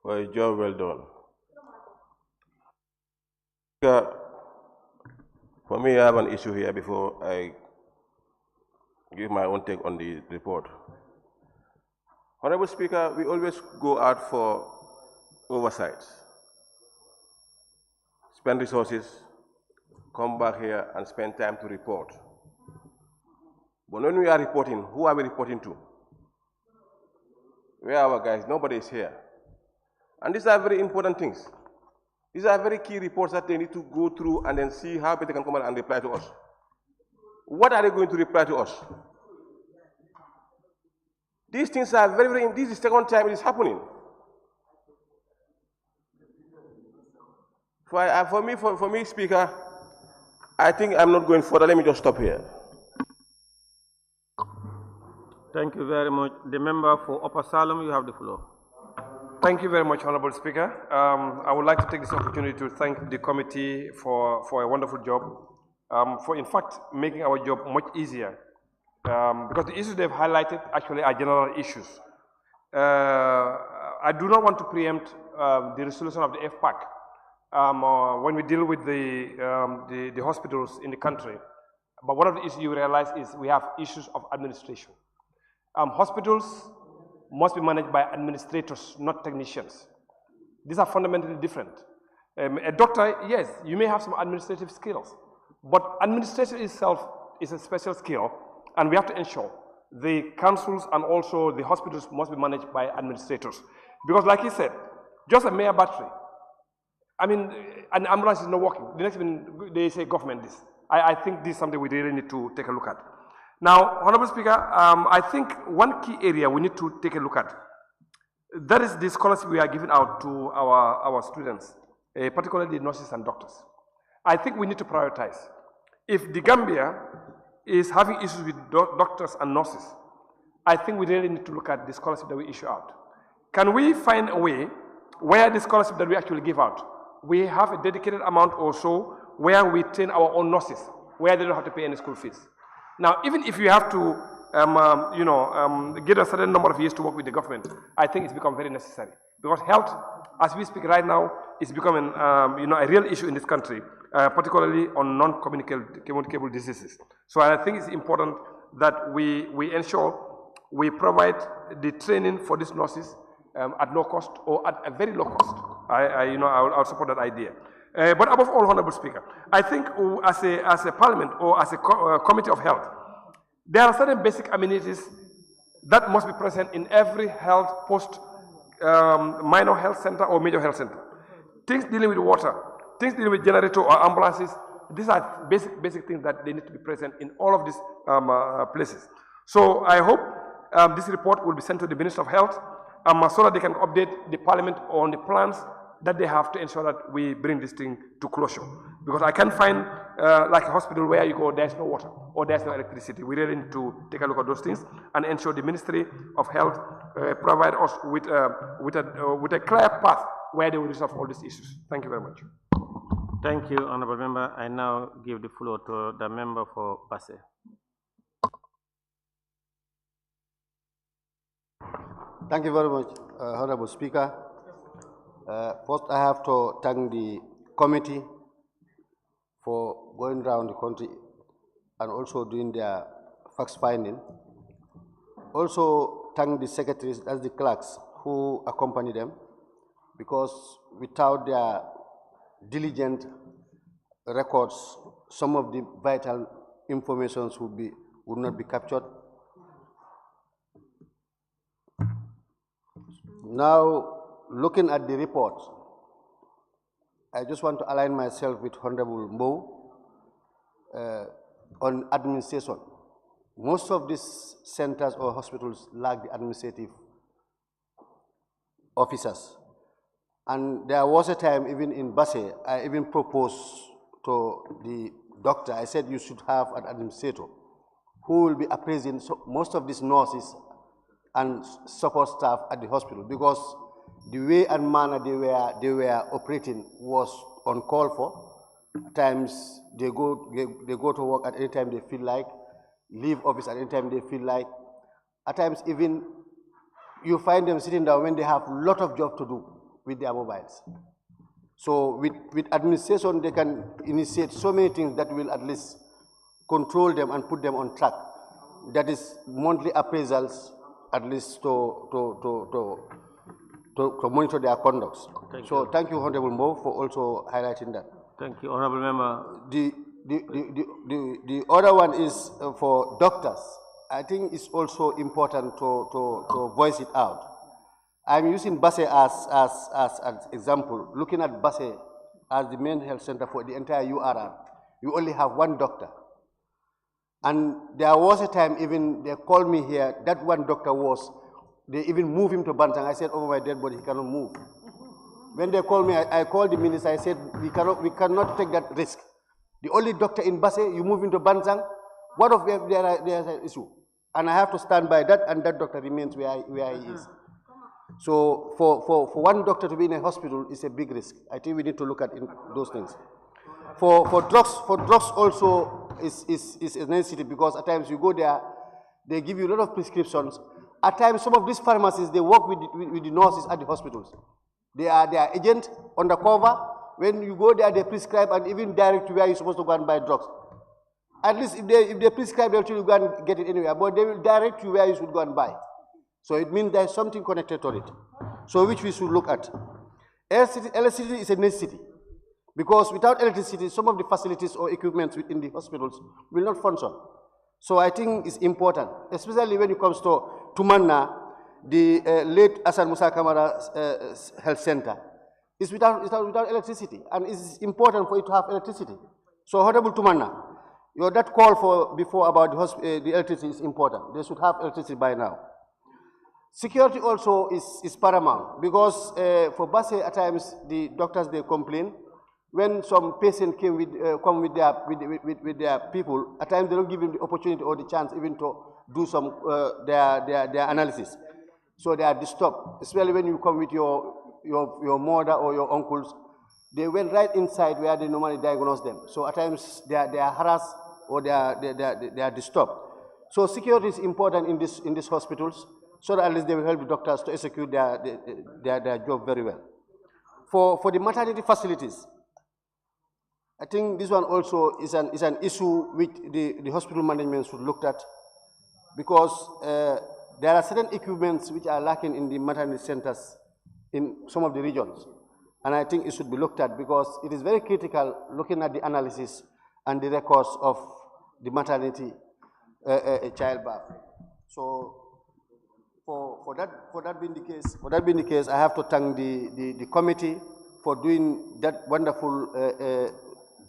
for a job well done. For me, I have an issue here before I give my own take on the report. Honorable Speaker, we always go out for oversights, spend resources, come back here and spend time to report. But when we are reporting, who are we reporting to? Where are our guys? Nobody is here. And these are very important things. These are very key reports that they need to go through and then see how they can come out and reply to us. What are they going to reply to us? These things are very, very, this is the second time it is happening. For me, Speaker, I think I'm not going further. Let me just stop here. Thank you very much. The member for Upper Salem, you have the floor. Thank you very much, Honorable Speaker. I would like to take this opportunity to thank the committee for a wonderful job, for in fact making our job much easier, because the issues they've highlighted actually are general issues. I do not want to preempt the resolution of the FPAC when we deal with the hospitals in the country, but one of the issues you realize is we have issues of administration. Hospitals must be managed by administrators, not technicians. These are fundamentally different. A doctor, yes, you may have some administrative skills, but administration itself is a special skill, and we have to ensure the councils and also the hospitals must be managed by administrators. Because like he said, just a mere battery, I mean, an ambulance is not working. The next minute, they say government this. I think this is something we really need to take a look at. Now, Honorable Speaker, I think one key area we need to take a look at, that is the scholarship we are giving out to our students, particularly nurses and doctors. I think we need to prioritize. If the Gambia is having issues with doctors and nurses, I think we really need to look at the scholarship that we issue out. Can we find a way where the scholarship that we actually give out, we have a dedicated amount or so where we train our own nurses, where they don't have to pay any school fees? Now, even if you have to, get a certain number of years to work with the government, I think it's become very necessary. Because health, as we speak right now, is becoming, a real issue in this country, particularly on non-communicable diseases. So I think it's important that we ensure we provide the training for these nurses at no cost or at a very low cost. I'll support that idea. But above all, Honorable Speaker, I think as a parliament or as a committee of health, there are certain basic amenities that must be present in every health post, minor health center or major health center. Things dealing with water, things dealing with generator or ambulances, these are basic things that they need to be present in all of these places. So I hope this report will be sent to the Minister of Health so that they can update the Parliament on the plans that they have to ensure that we bring this thing to closure. Because I can't find like a hospital where you go, there's no water or there's no electricity. We really need to take a look at those things and ensure the Ministry of Health provide us with a clear path where they will resolve all these issues. Thank you very much. Thank you, Honorable Member. I now give the floor to the member for Basse. Thank you very much, Honorable Speaker. First, I have to thank the committee for going around the country and also doing their fact finding. Also, thank the secretaries, as the clerks, who accompany them, because without their diligent records, some of the vital information would not be captured. Now, looking at the report, I just want to align myself with Honorable Mbow on administration. Most of these centers or hospitals lack the administrative officers. And there was a time, even in Basse, I even proposed to the doctor, I said you should have an administrator who will be appraising most of these nurses and support staff at the hospital, because the way and manner they were operating was uncalled for. At times they go to work at any time they feel like, leave office at any time they feel like. At times even you find them sitting down when they have a lot of job to do with their mobiles. So with administration, they can initiate so many things that will at least control them and put them on track. That is monthly appraisals, at least to monitor their conducts. Thank you, Honorable Mo, for also highlighting that. Thank you, Honorable Member. The other one is for doctors. I think it's also important to voice it out. I'm using Basse as an example. Looking at Basse as the main health center for the entire URR, you only have one doctor. And there was a time even they called me here, that one doctor they even moved him to Bantang. I said, oh, my dead body, he cannot move. When they called me, I called the minister, I said, we cannot take that risk. The only doctor in Basse, you move him to Bantang, what if there's an issue? And I have to stand by that, and that doctor remains where he is. So for one doctor to be in a hospital is a big risk. I think we need to look at those things. For drugs also is a necessity, because at times you go there, they give you a lot of prescriptions. At times some of these pharmacies, they work with the nurses at the hospitals. They are agent undercover. When you go there, they prescribe and even direct to where you're supposed to go and buy drugs. At least if they prescribe, they'll tell you go and get it anywhere, but they will direct you where you should go and buy. So it means there's something connected to it. So which we should look at. Electricity is a necessity, because without electricity, some of the facilities or equipment within the hospitals will not function. So I think it's important, especially when it comes to Tumanna, the late Asan Musa Kamara Health Center. It's without electricity, and it's important for it to have electricity. So Honorable Tumanna, that call for before about the electricity is important. They should have electricity by now. Security also is paramount, because for Basse at times the doctors they complain when some patient came with, come with their people, at times they don't give them the opportunity or the chance even to do some, their analysis. So they are disturbed, especially when you come with your mother or your uncles. They went right inside where they normally diagnose them. So at times they are harassed or they are disturbed. So security is important in these hospitals, so that at least they will help the doctors to execute their job very well. For the maternity facilities, I think this one also is an issue which the hospital management should look at, because there are certain equipments which are lacking in the maternity centers in some of the regions. And I think it should be looked at, because it is very critical looking at the analysis and the records of the maternity childbirth. So for that being the case, I have to thank the committee for doing that wonderful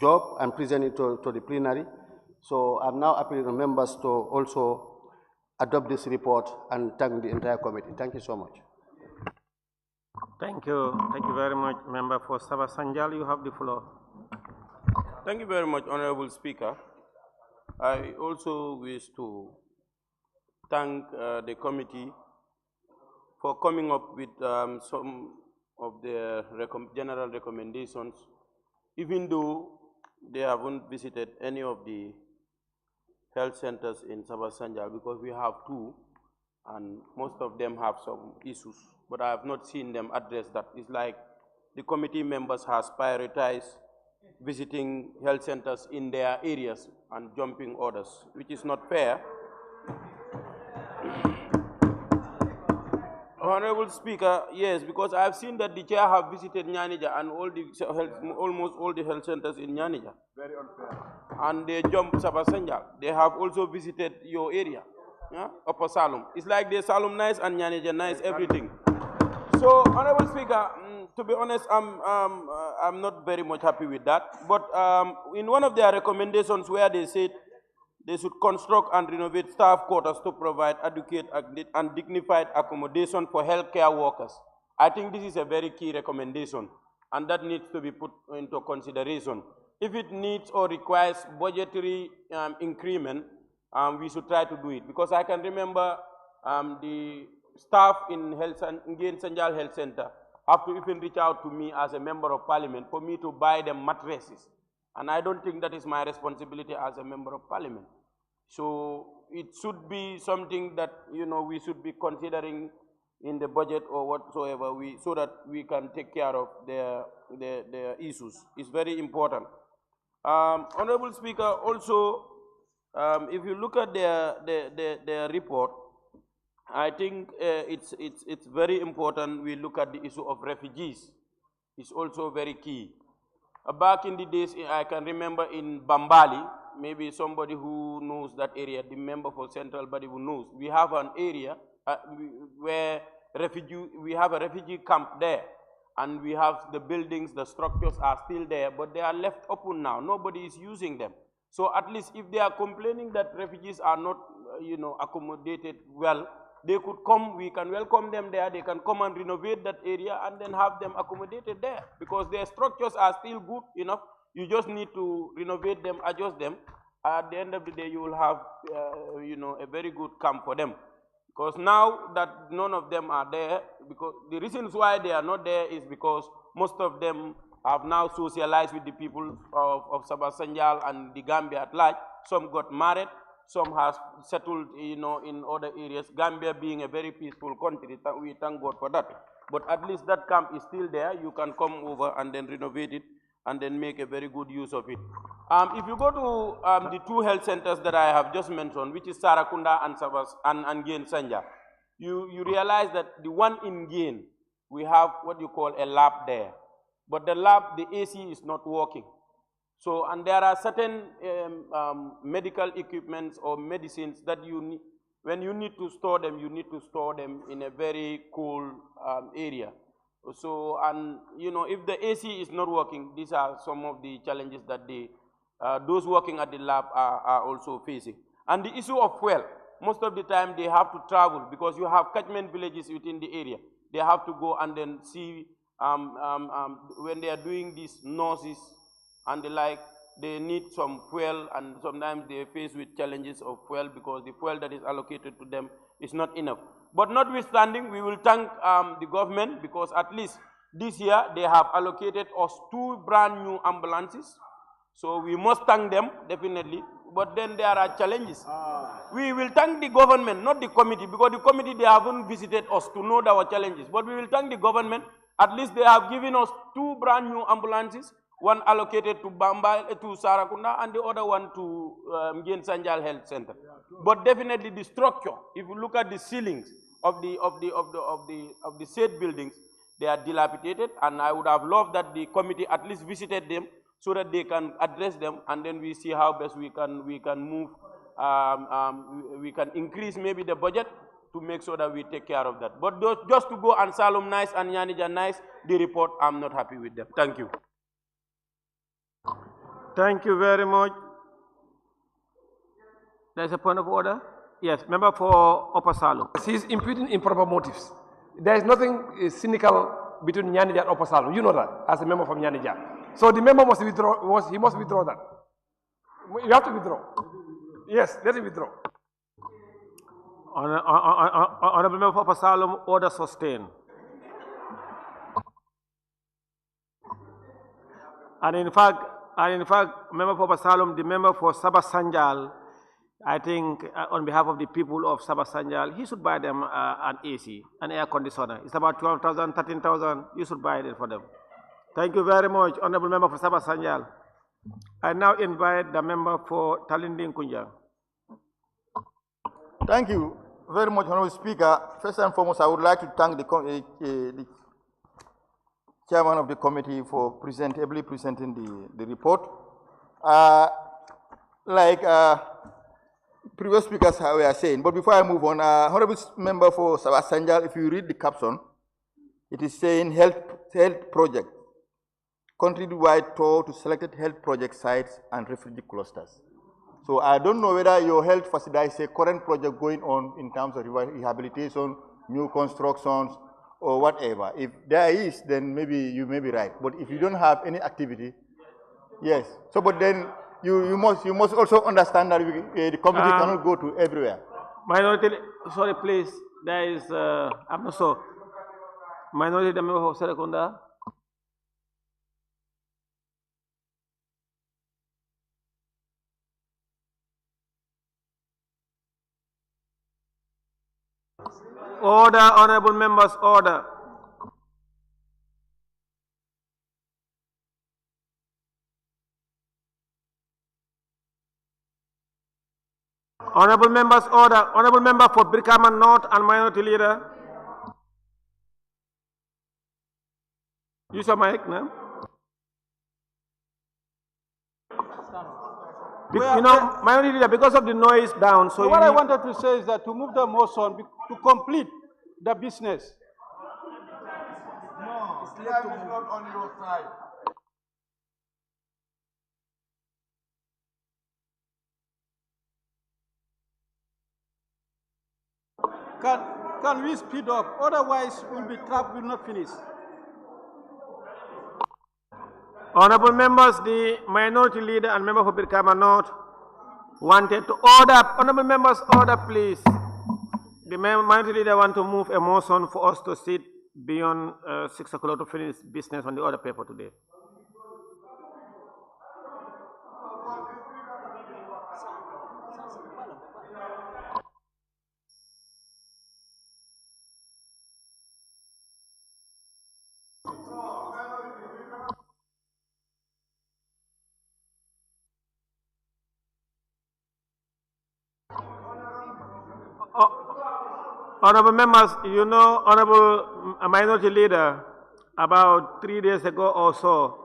job and presenting it to the plenary. So I'm now appealing on members to also adopt this report and thank the entire committee. Thank you so much. Thank you. Thank you very much, Member for Sabah Sanjal. You have the floor. Thank you very much, Honorable Speaker. I also wish to thank the committee for coming up with some of their general recommendations, even though they haven't visited any of the health centers in Sabah Sanjal, because we have 2, and most of them have some issues, but I have not seen them address that. It's like the committee members has prioritized visiting health centers in their areas and jumping orders, which is not fair. Honorable Speaker, yes, because I have seen that the chair have visited Nyanija and almost all the health centers in Nyanija. Very unfair. And they jump Sabah Sanjal. They have also visited your area, yeah? Upper Salom. It's like they Salom nice and Nyanija nice, everything. So, Honorable Speaker, to be honest, I'm not very much happy with that. But in one of their recommendations where they said they should construct and renovate staff quarters to provide adequate and dignified accommodation for healthcare workers, I think this is a very key recommendation, and that needs to be put into consideration. If it needs or requires budgetary increment, we should try to do it. Because I can remember the staff in Sanjal Health Center have to even reach out to me as a member of parliament for me to buy them mattresses. And I don't think that is my responsibility as a member of parliament. So it should be something that, you know, we should be considering in the budget or whatsoever, so that we can take care of their issues. It's very important. Honorable Speaker, also, if you look at their report, I think it's very important we look at the issue of refugees. It's also very key. Back in the days, I can remember in Bambali, maybe somebody who knows that area, the member for Central Body who knows, we have an area where we have a refugee camp there, and we have the buildings, the structures are still there, but they are left open now. Nobody is using them. So at least if they are complaining that refugees are not, accommodated well, they could come, we can welcome them there, they can come and renovate that area and then have them accommodated there, because their structures are still good enough. You just need to renovate them, adjust them. At the end of the day, you will have, a very good camp for them. Because now that none of them are there, because the reasons why they are not there is because most of them have now socialized with the people of Sabah Sanjal and the Gambia at large. Some got married. Some has settled, in other areas. Gambia being a very peaceful country, we thank God for that. But at least that camp is still there. You can come over and then renovate it and then make a very good use of it. If you go to the 2 health centers that I have just mentioned, which is Sarakunda and Gain Sanja, you realize that the one in Gain, we have what you call a lab there. But the lab, the AC is not working. So, and there are certain medical equipments or medicines that you need, when you need to store them, you need to store them in a very cool area. So, and if the AC is not working, these are some of the challenges that those working at the lab are also facing. And the issue of fuel, most of the time they have to travel because you have catchment villages within the area. They have to go and then see when they are doing these nurses and the like, they need some fuel, and sometimes they are faced with challenges of fuel because the fuel that is allocated to them is not enough. But notwithstanding, we will thank the government because at least this year they have allocated us 2 brand new ambulances. So we must thank them, definitely. But then there are challenges. We will thank the government, not the committee, because the committee, they haven't visited us to know our challenges. But we will thank the government. At least they have given us 2 brand new ambulances, one allocated to to Sarakunda, and the other one to Mgen Sanjal Health Center. But definitely the structure, if you look at the ceilings of the said buildings, they are dilapidated, and I would have loved that the committee at least visited them so that they can address them, and then we see how best we can move, we can increase maybe the budget to make sure that we take care of that. But just to go and solemnize and Yanijanize the report, I'm not happy with them. Thank you. Thank you very much. There's a point of order? Yes, member for Upper Salum. He's imputing improper motives. There is nothing cynical between Nyanija and Upper Salum. You know that, as a member from Nyanija. So the member must withdraw, he must withdraw that. You have to withdraw. Yes, let him withdraw. Honorable member for Upper Salum, order sustained. And in fact, member for Upper Salum, the member for Sabah Sanjal, I think on behalf of the people of Sabah Sanjal, he should buy them an AC, an air conditioner. It's about 12,000, 13,000. You should buy it for them. Thank you very much, honorable member for Sabah Sanjal. I now invite the member for Talinding Kunja. Thank you very much, Honorable Speaker. First and foremost, I would like to thank the chairman of the committee for ably presenting the report. Previous speakers were saying, but before I move on, Honorable Member for Sabah Sanjal, if you read the caption, it is saying health project, country-wide tour to selected health project sites and refugee clusters. So I don't know whether your health facility is a current project going on in terms of rehabilitation, new constructions, or whatever. If there is, then maybe you may be right. But if you don't have any activity, yes. So, but then you must also understand that the committee cannot go to everywhere. Minority, sorry, please. There is, I'm not sure. Minority, the member of Serekunda. Order, honorable members, order. Honorable members, order. Honorable member for Brikama North and Minority Leader. Use your mic, no? You know, Minority Leader, because of the noise down, so what I wanted to say is that to move the motion to complete the business. No, time is not on your side. Can we speed up? Otherwise, we'll be trapped, we'll not finish. Honorable members, the Minority Leader and member for Brikama North wanted to order. Honorable members, order, please. The Minority Leader want to move a motion for us to sit beyond 6 o'clock to finish business on the order paper today. Honorable members, you know, Honorable Minority Leader, about 3 days ago or so,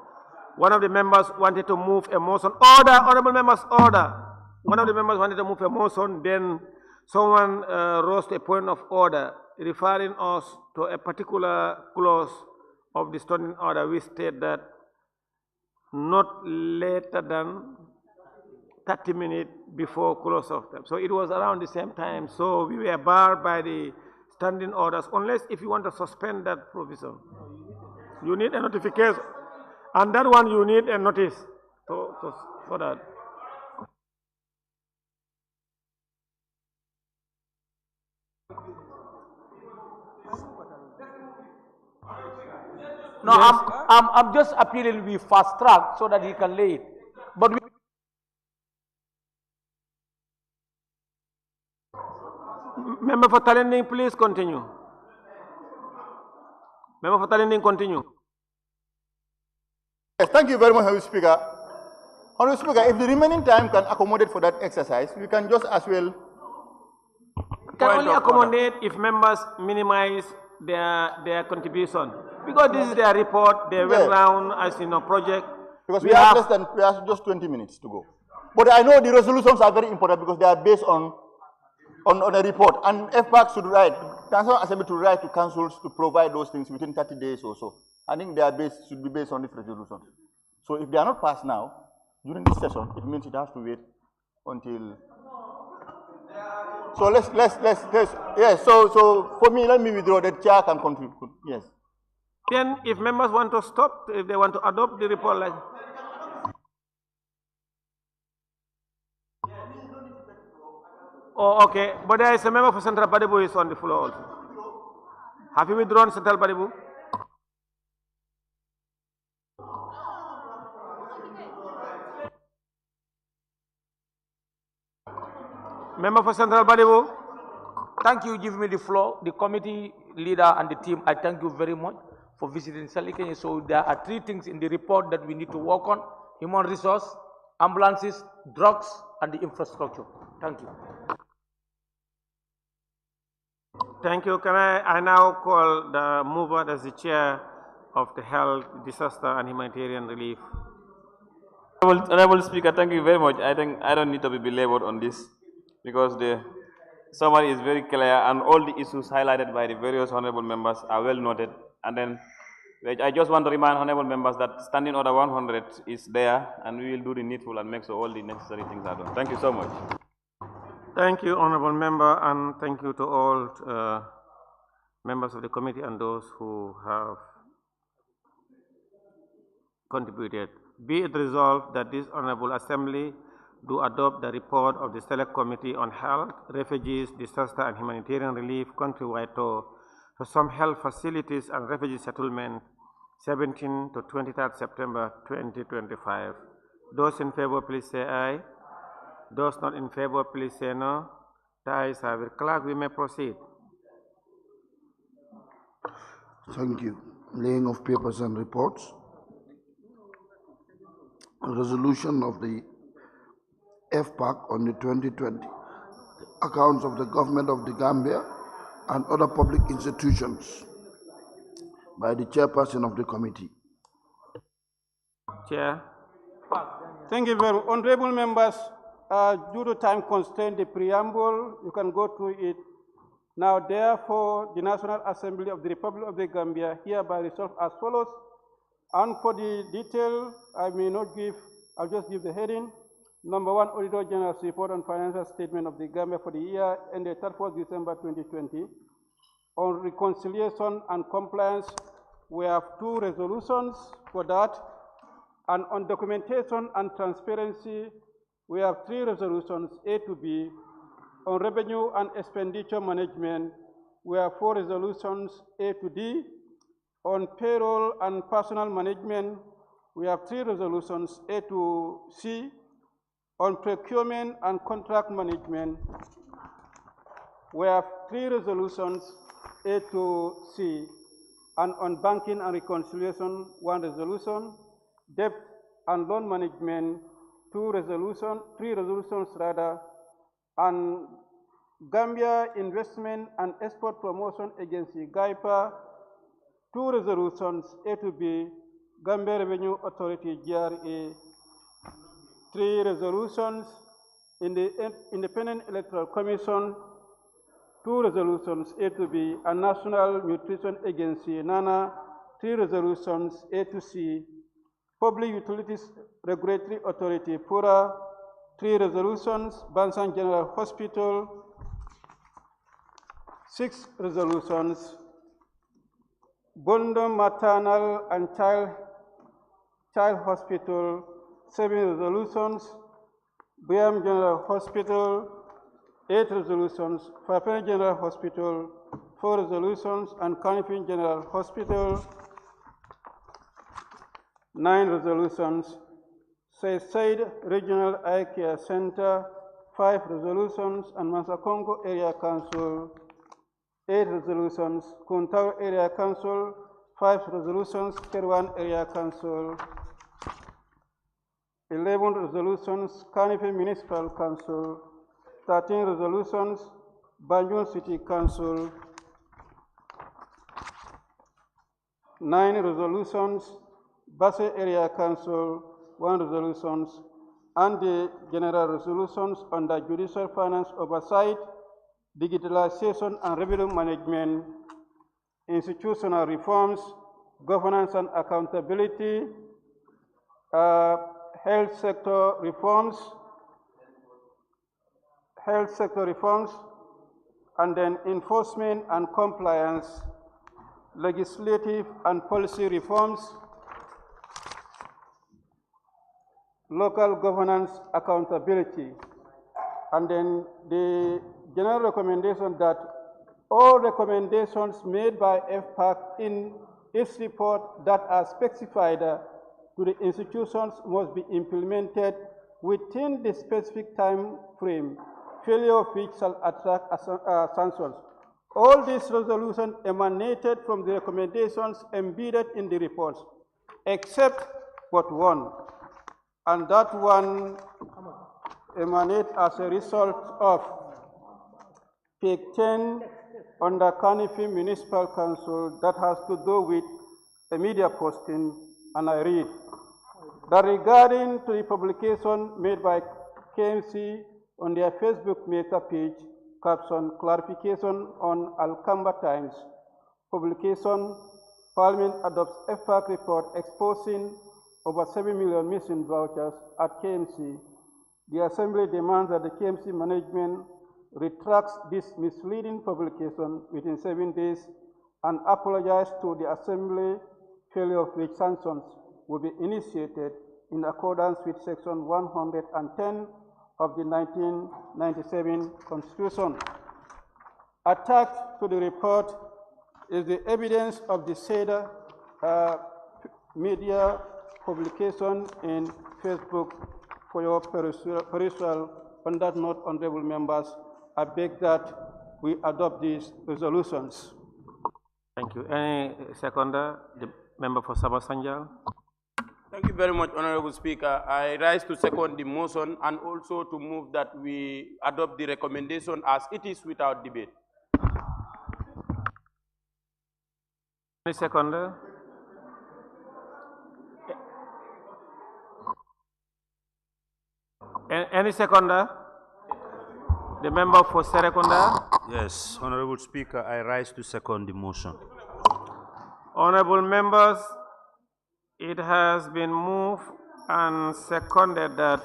one of the members wanted to move a motion. Order, honorable members, order. One of the members wanted to move a motion, then someone rose to a point of order, referring us to a particular clause of the standing order, which state that not later than 30 minutes before close of time. So it was around the same time. So we were barred by the standing orders, unless if you want to suspend that provision. You need a notification. And that one you need a notice for that. No, yes. I'm just appealing we fast track so that he can lay it. But Member for Talending, please continue. Member for Talending, continue. Yes, thank you very much, Honorable Speaker. Honorable Speaker, if the remaining time can accommodate for that exercise, we can just as well. Can only accommodate if members minimize their contribution. Because this is their report, they went round as in a project. Because we have just 20 minutes to go. But I know the resolutions are very important because they are based on a report. And FPAC should write, Council Assembly to write to councils to provide those things within 30 days or so. I think they are should be based on this resolution. So if they are not passed now, during this session, it means it has to wait until. So yes, so for me, let me withdraw that chair can contribute, yes. Then if members want to stop, if they want to adopt the report like. Oh, okay, but there is a member for Central Badibu is on the floor also. Have you withdrawn Central Badibu? Member for Central Badibu. Thank you, give me the floor. The committee leader and the team, I thank you very much for visiting Salikenya. So there are 3 things in the report that we need to work on: human resource, ambulances, drugs, and the infrastructure. Thank you. Thank you. Can I now call the mover as the chair of the Health, Disaster and Humanitarian Relief. Honorable Speaker, thank you very much. I think I don't need to be belabored on this because the summary is very clear and all the issues highlighted by the various honorable members are well noted. And then I just want to remind honorable members that Standing Order 100 is there and we will do the needful and make sure all the necessary things are done. Thank you so much. Thank you, honorable member, and thank you to all members of the committee and those who have contributed. Be it resolved that this honorable assembly do adopt the report of the Select Committee on Health, Refugees, Disaster and Humanitarian Relief countrywide to some health facilities and refugee settlement 17 to 23rd September 2025. Those in favor, please say aye. Those not in favor, please say no. The ayes have it. Clerk, we may proceed. Thank you. Laying of papers and reports. A resolution of the FPAC on the 2020 accounts of the government of the Gambia and other public institutions by the chairperson of the committee. Chair. Thank you very much. Honorable members, due to time constraint, the preamble, you can go through it. Now, therefore, the National Assembly of the Republic of the Gambia hereby resolve as follows. And for the detail, I may not give, I'll just give the heading. Number 1, Auditor General's report on financial statement of the Gambia for the year ended 31st December 2020. On reconciliation and compliance, we have 2 resolutions for that. And on documentation and transparency, we have 3 resolutions, A to B. On revenue and expenditure management, we have 4 resolutions, A to D. On payroll and personal management, we have 3 resolutions, A to C. On procurement and contract management, we have 3 resolutions, A to C. And on banking and reconciliation, 1 resolution. Debt and loan management, 3 resolutions rather. And Gambia Investment and Export Promotion Agency, GAIPA, 2 resolutions, A to B. Gambia Revenue Authority, GRA, 3 resolutions. In the Independent Electoral Commission, 2 resolutions, A to B. And National Nutrition Agency, NANA, 3 resolutions, A to C. Public Utilities Regulatory Authority, PURA, 3 resolutions. Bansan General Hospital, 6 resolutions. Bondo Maternal and Child Hospital, 7 resolutions. Biam General Hospital, 8 resolutions. Fapena General Hospital, 4 resolutions. And Kanifing General Hospital, 9 resolutions. Said Regional Eye Care Center, 5 resolutions. And Mansakongo Area Council, 8 resolutions. Kuntau Area Council, 5 resolutions. Kerwan Area Council, 11 resolutions. Kanife Municipal Council, 13 resolutions. Banjul City Council, 9 resolutions. Basse Area Council, 1 resolutions. And the general resolutions on the judicial finance oversight, digitalization and revenue management, institutional reforms, governance and accountability, health sector reforms, and then enforcement and compliance, legislative and policy reforms, local governance accountability, and then the general recommendation that all recommendations made by FPAC in its report that are specified to the institutions must be implemented within the specific time frame, failure of which shall attract sanctions. All these resolutions emanated from the recommendations embedded in the reports, except but one, and that one emanates as a result of FPAC 10 under Kanifi Municipal Council that has to do with a media posting, and I read that regarding to the publication made by KMC on their Facebook meta page, caption clarification on Alcamba Times publication, Parliament adopts FPAC report exposing over 7 million missing vouchers at KMC. The Assembly demands that the KMC management retracts this misleading publication within 7 days and apologize to the Assembly, failure of which sanctions will be initiated in accordance with Section 110 of the 1997 Constitution. Attached to the report is the evidence of the said media publication in Facebook for your perusal. On that note, honorable members, I beg that we adopt these resolutions. Thank you. Any seconder? The member for Sabasanjal. Thank you very much, Honorable Speaker. I rise to second the motion and also to move that we adopt the recommendation as it is without debate. Any seconder? Any seconder? The member for Serekunda? Yes, Honorable Speaker, I rise to second the motion. Honorable members, it has been moved and seconded that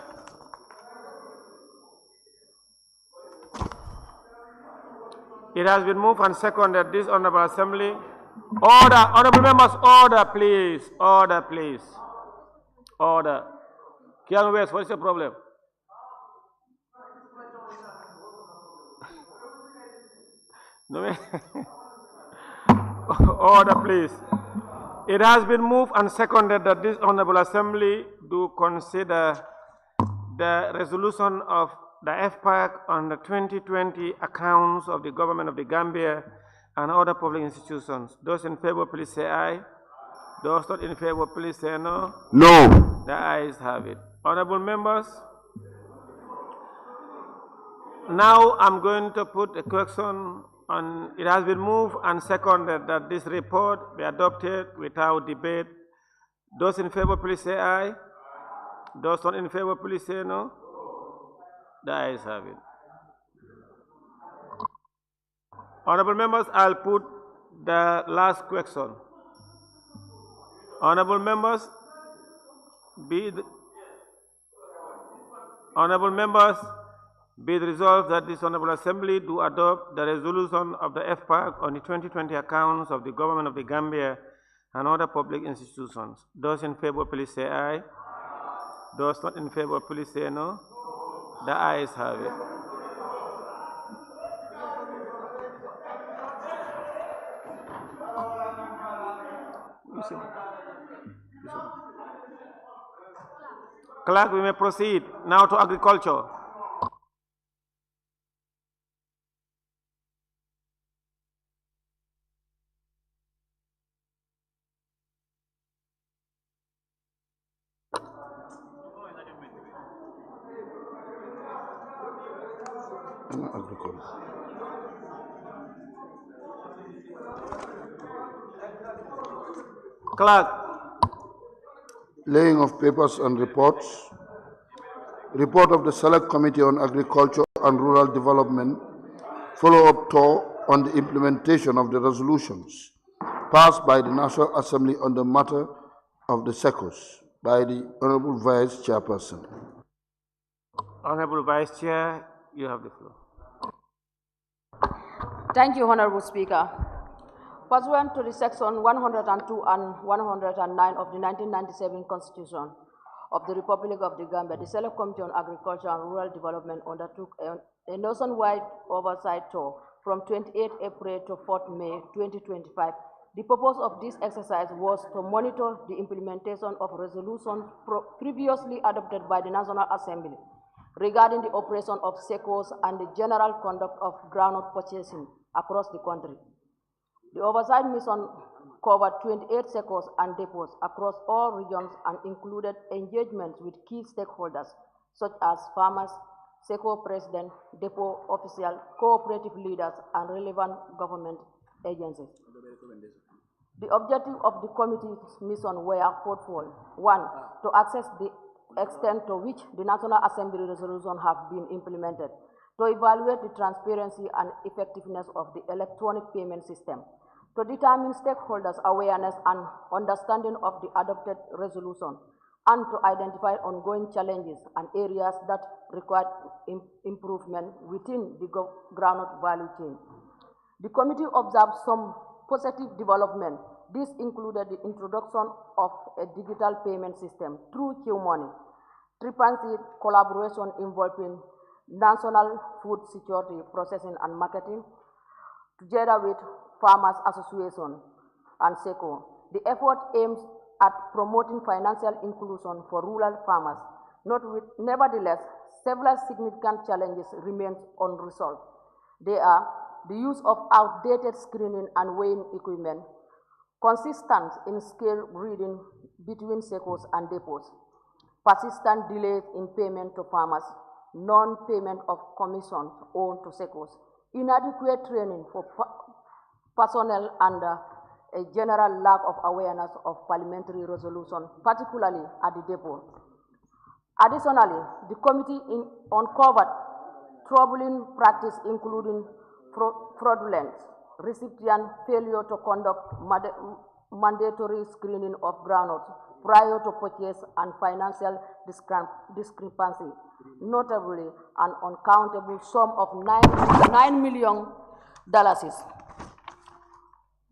this Honorable Assembly. Order, honorable members, order please, order please, order. Kian West, what is the problem? Order please. It has been moved and seconded that this Honorable Assembly do consider the resolution of the FPAC on the 2020 accounts of the government of the Gambia and other public institutions. Those in favor, please say aye. Those not in favor, please say no. No. The ayes have it. Honorable members, now I'm going to put a question on. It has been moved and seconded that this report be adopted without debate. Those in favor, please say aye. Those not in favor, please say no. The ayes have it. Honorable members, I'll put the last question. Honorable members, honorable members, Be it resolved that this Honorable Assembly do adopt the resolution of the FPAC on the 2020 accounts of the Government of the Gambia and other public institutions. Those in favor, please say aye. Those not in favor, please say no. The ayes have it. Clerk, we may proceed now to agriculture. Clerk. Laying of papers and reports. Report of the Select Committee on Agriculture and Rural Development. Follow-up tour on the implementation of the resolutions passed by the National Assembly on the matter of the SECOS by the Honorable Vice Chairperson. Honorable Vice Chair, you have the floor. Thank you, Honorable Speaker. Pursuant to the Section 102 and 109 of the 1997 Constitution of the Republic of the Gambia, the Select Committee on Agriculture and Rural Development undertook a nationwide oversight tour from 28 April to 4 May 2025. The purpose of this exercise was to monitor the implementation of resolutions previously adopted by the National Assembly regarding the operation of SECOs and the general conduct of groundnut purchasing across the country. The oversight mission covered 28 SECOs and depots across all regions and included engagements with key stakeholders such as farmers, SECO president, depot officials, cooperative leaders, and relevant government agencies. The objective of the committee's mission were fourfold. One, to assess the extent to which the National Assembly resolutions have been implemented, to evaluate the transparency and effectiveness of the electronic payment system, to determine stakeholders' awareness and understanding of the adopted resolution, and to identify ongoing challenges and areas that require improvement within the groundnut value chain. The committee observed some positive development. This included the introduction of a digital payment system through Q-Money, tripartite collaboration involving National Food Security Processing and Marketing, together with Farmers Association and SECO. The effort aims at promoting financial inclusion for rural farmers. Nevertheless, several significant challenges remain unresolved. They are the use of outdated screening and weighing equipment, consistent in scale reading between SECOs and depots, persistent delays in payment to farmers, non-payment of commissions owed to SECOs, inadequate training for personnel, and a general lack of awareness of parliamentary resolution, particularly at the depot. Additionally, the committee uncovered troubling practice including fraudulent recipient failure to conduct mandatory screening of groundnuts prior to purchase and financial discrepancy, notably an uncountable sum of $9 million.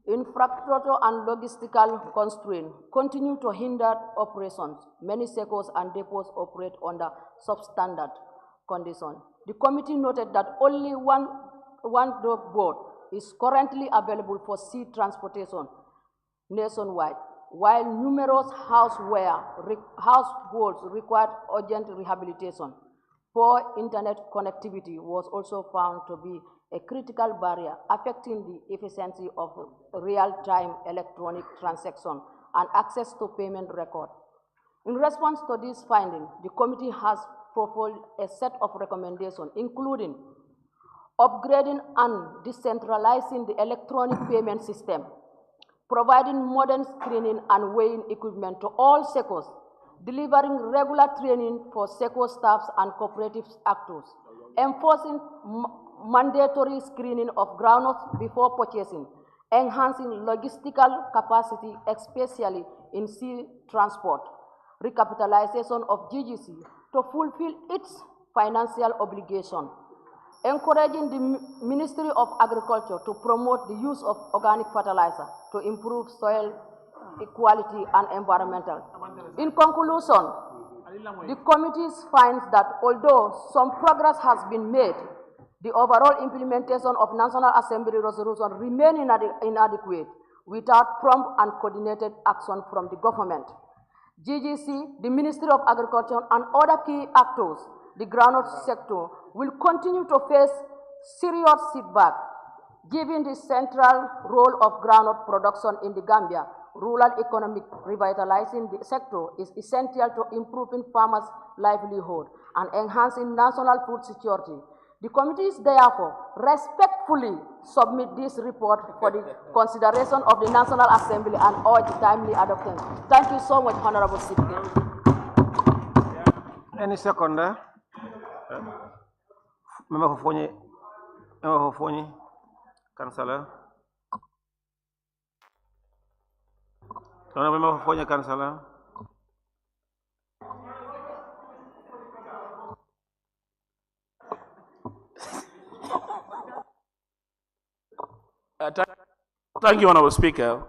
Infrastructure and logistical constraints continue to hinder operations. Many SECOs and depots operate under substandard conditions. The committee noted that only one dock boat is currently available for sea transportation nationwide, while numerous households required urgent rehabilitation. Poor internet connectivity was also found to be a critical barrier affecting the efficiency of real-time electronic transaction and access to payment record. In response to this finding, the committee has proposed a set of recommendations, including upgrading and decentralizing the electronic payment system, providing modern screening and weighing equipment to all SECOs, delivering regular training for SECO staffs and cooperative actors, enforcing mandatory screening of groundnuts before purchasing, enhancing logistical capacity, especially in sea transport, recapitalization of GGC to fulfill its financial obligation, encouraging the Ministry of Agriculture to promote the use of organic fertilizer to improve soil equality and environmental. In conclusion, the committee finds that although some progress has been made, the overall implementation of National Assembly resolution remains inadequate without prompt and coordinated action from the government. GGC, the Ministry of Agriculture, and other key actors, the groundnut sector, will continue to face serious setback, given the central role of groundnut production in the Gambia. Rural economic revitalizing the sector is essential to improving farmers' livelihood and enhancing national food security. The committee is therefore respectfully submit this report for the consideration of the National Assembly and urge timely adoption. Thank you so much, Honorable Speaker. Any seconder? Member Hofoni, Councillor. Member Hofoni, Councillor. Thank you, Honorable Speaker.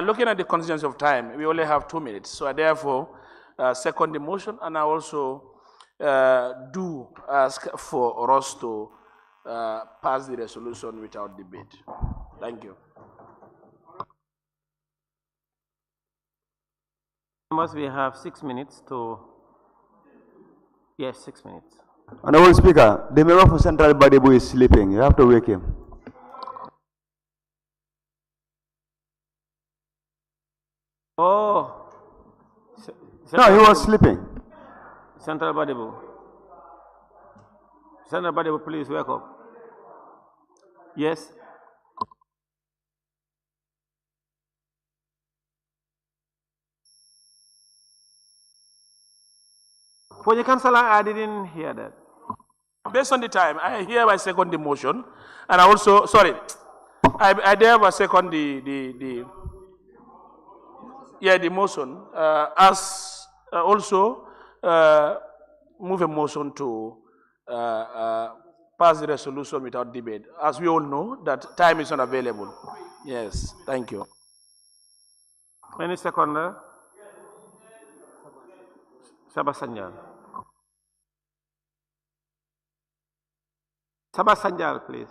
Looking at the constraints of time, we only have 2 minutes. So I therefore second the motion, and I also do ask for us to pass the resolution without debate. Thank you. Members, we have 6 minutes to, yes, 6 minutes. Honorable Speaker, the member for Central Badibu is sleeping. You have to wake him. Oh. No, he was sleeping. Central Badibu. Central Badibu, please wake up. Yes. For the councillor, I didn't hear that. Based on the time, I hereby second the motion, and I also, sorry, I thereby second the motion, as also move a motion to pass the resolution without debate. As we all know, that time is not available. Yes, thank you. Any seconder? Sabasanjal. Sabasanjal, please.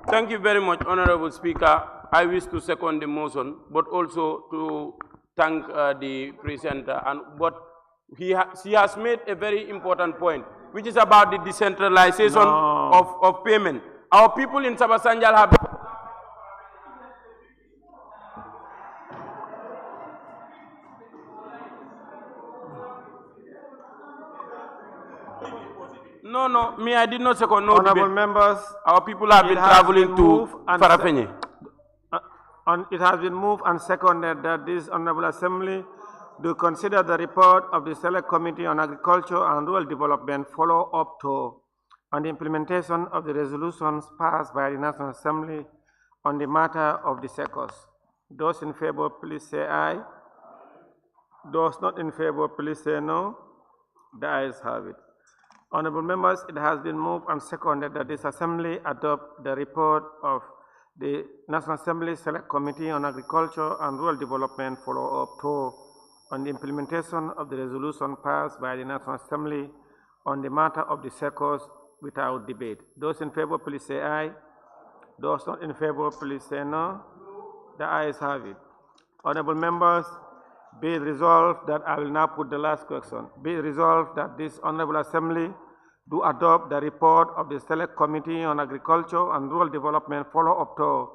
Thank you very much, Honorable Speaker. I wish to second the motion, but also to thank the presenter. And what she has made a very important point, which is about the decentralization of payment. Our people in Sabasanjal have. No, me, I did not second. No Honorable debate. members, our people have been traveling to Farafenye. It has been moved and seconded that this Honorable Assembly do consider the report of the Select Committee on Agriculture and Rural Development follow up to on the implementation of the resolutions passed by the National Assembly on the matter of the SECOS. Those in favor, please say aye. Those not in favor, please say no. The ayes have it. Honorable members, it has been moved and seconded that this Assembly adopt the report of the National Assembly Select Committee on Agriculture and Rural Development follow up to on the implementation of the resolution passed by the National Assembly on the matter of the SECOS without debate. Those in favor, please say aye. Those not in favor, please say no. The ayes have it. Honorable members, be it resolved that I will now put the last question. Be it resolved that this Honorable Assembly do adopt the report of the Select Committee on Agriculture and Rural Development follow up to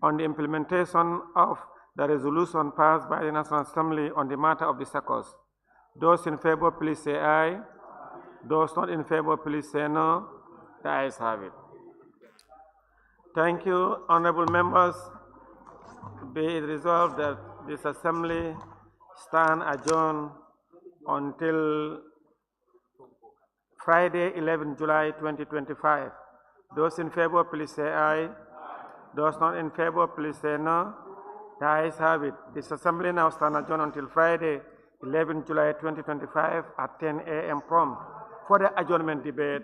on the implementation of the resolution passed by the National Assembly on the matter of the SECOS. Those in favor, please say aye. Those not in favor, please say no. The ayes have it. Thank you, honorable members. Be it resolved that this Assembly stand adjourned until Friday, 11 July 2025. Those in favor, please say aye. Those not in favor, please say no. The ayes have it. This Assembly now stand adjourned until Friday, 11 July 2025 at 10 a.m. prompt. for the adjournment debate.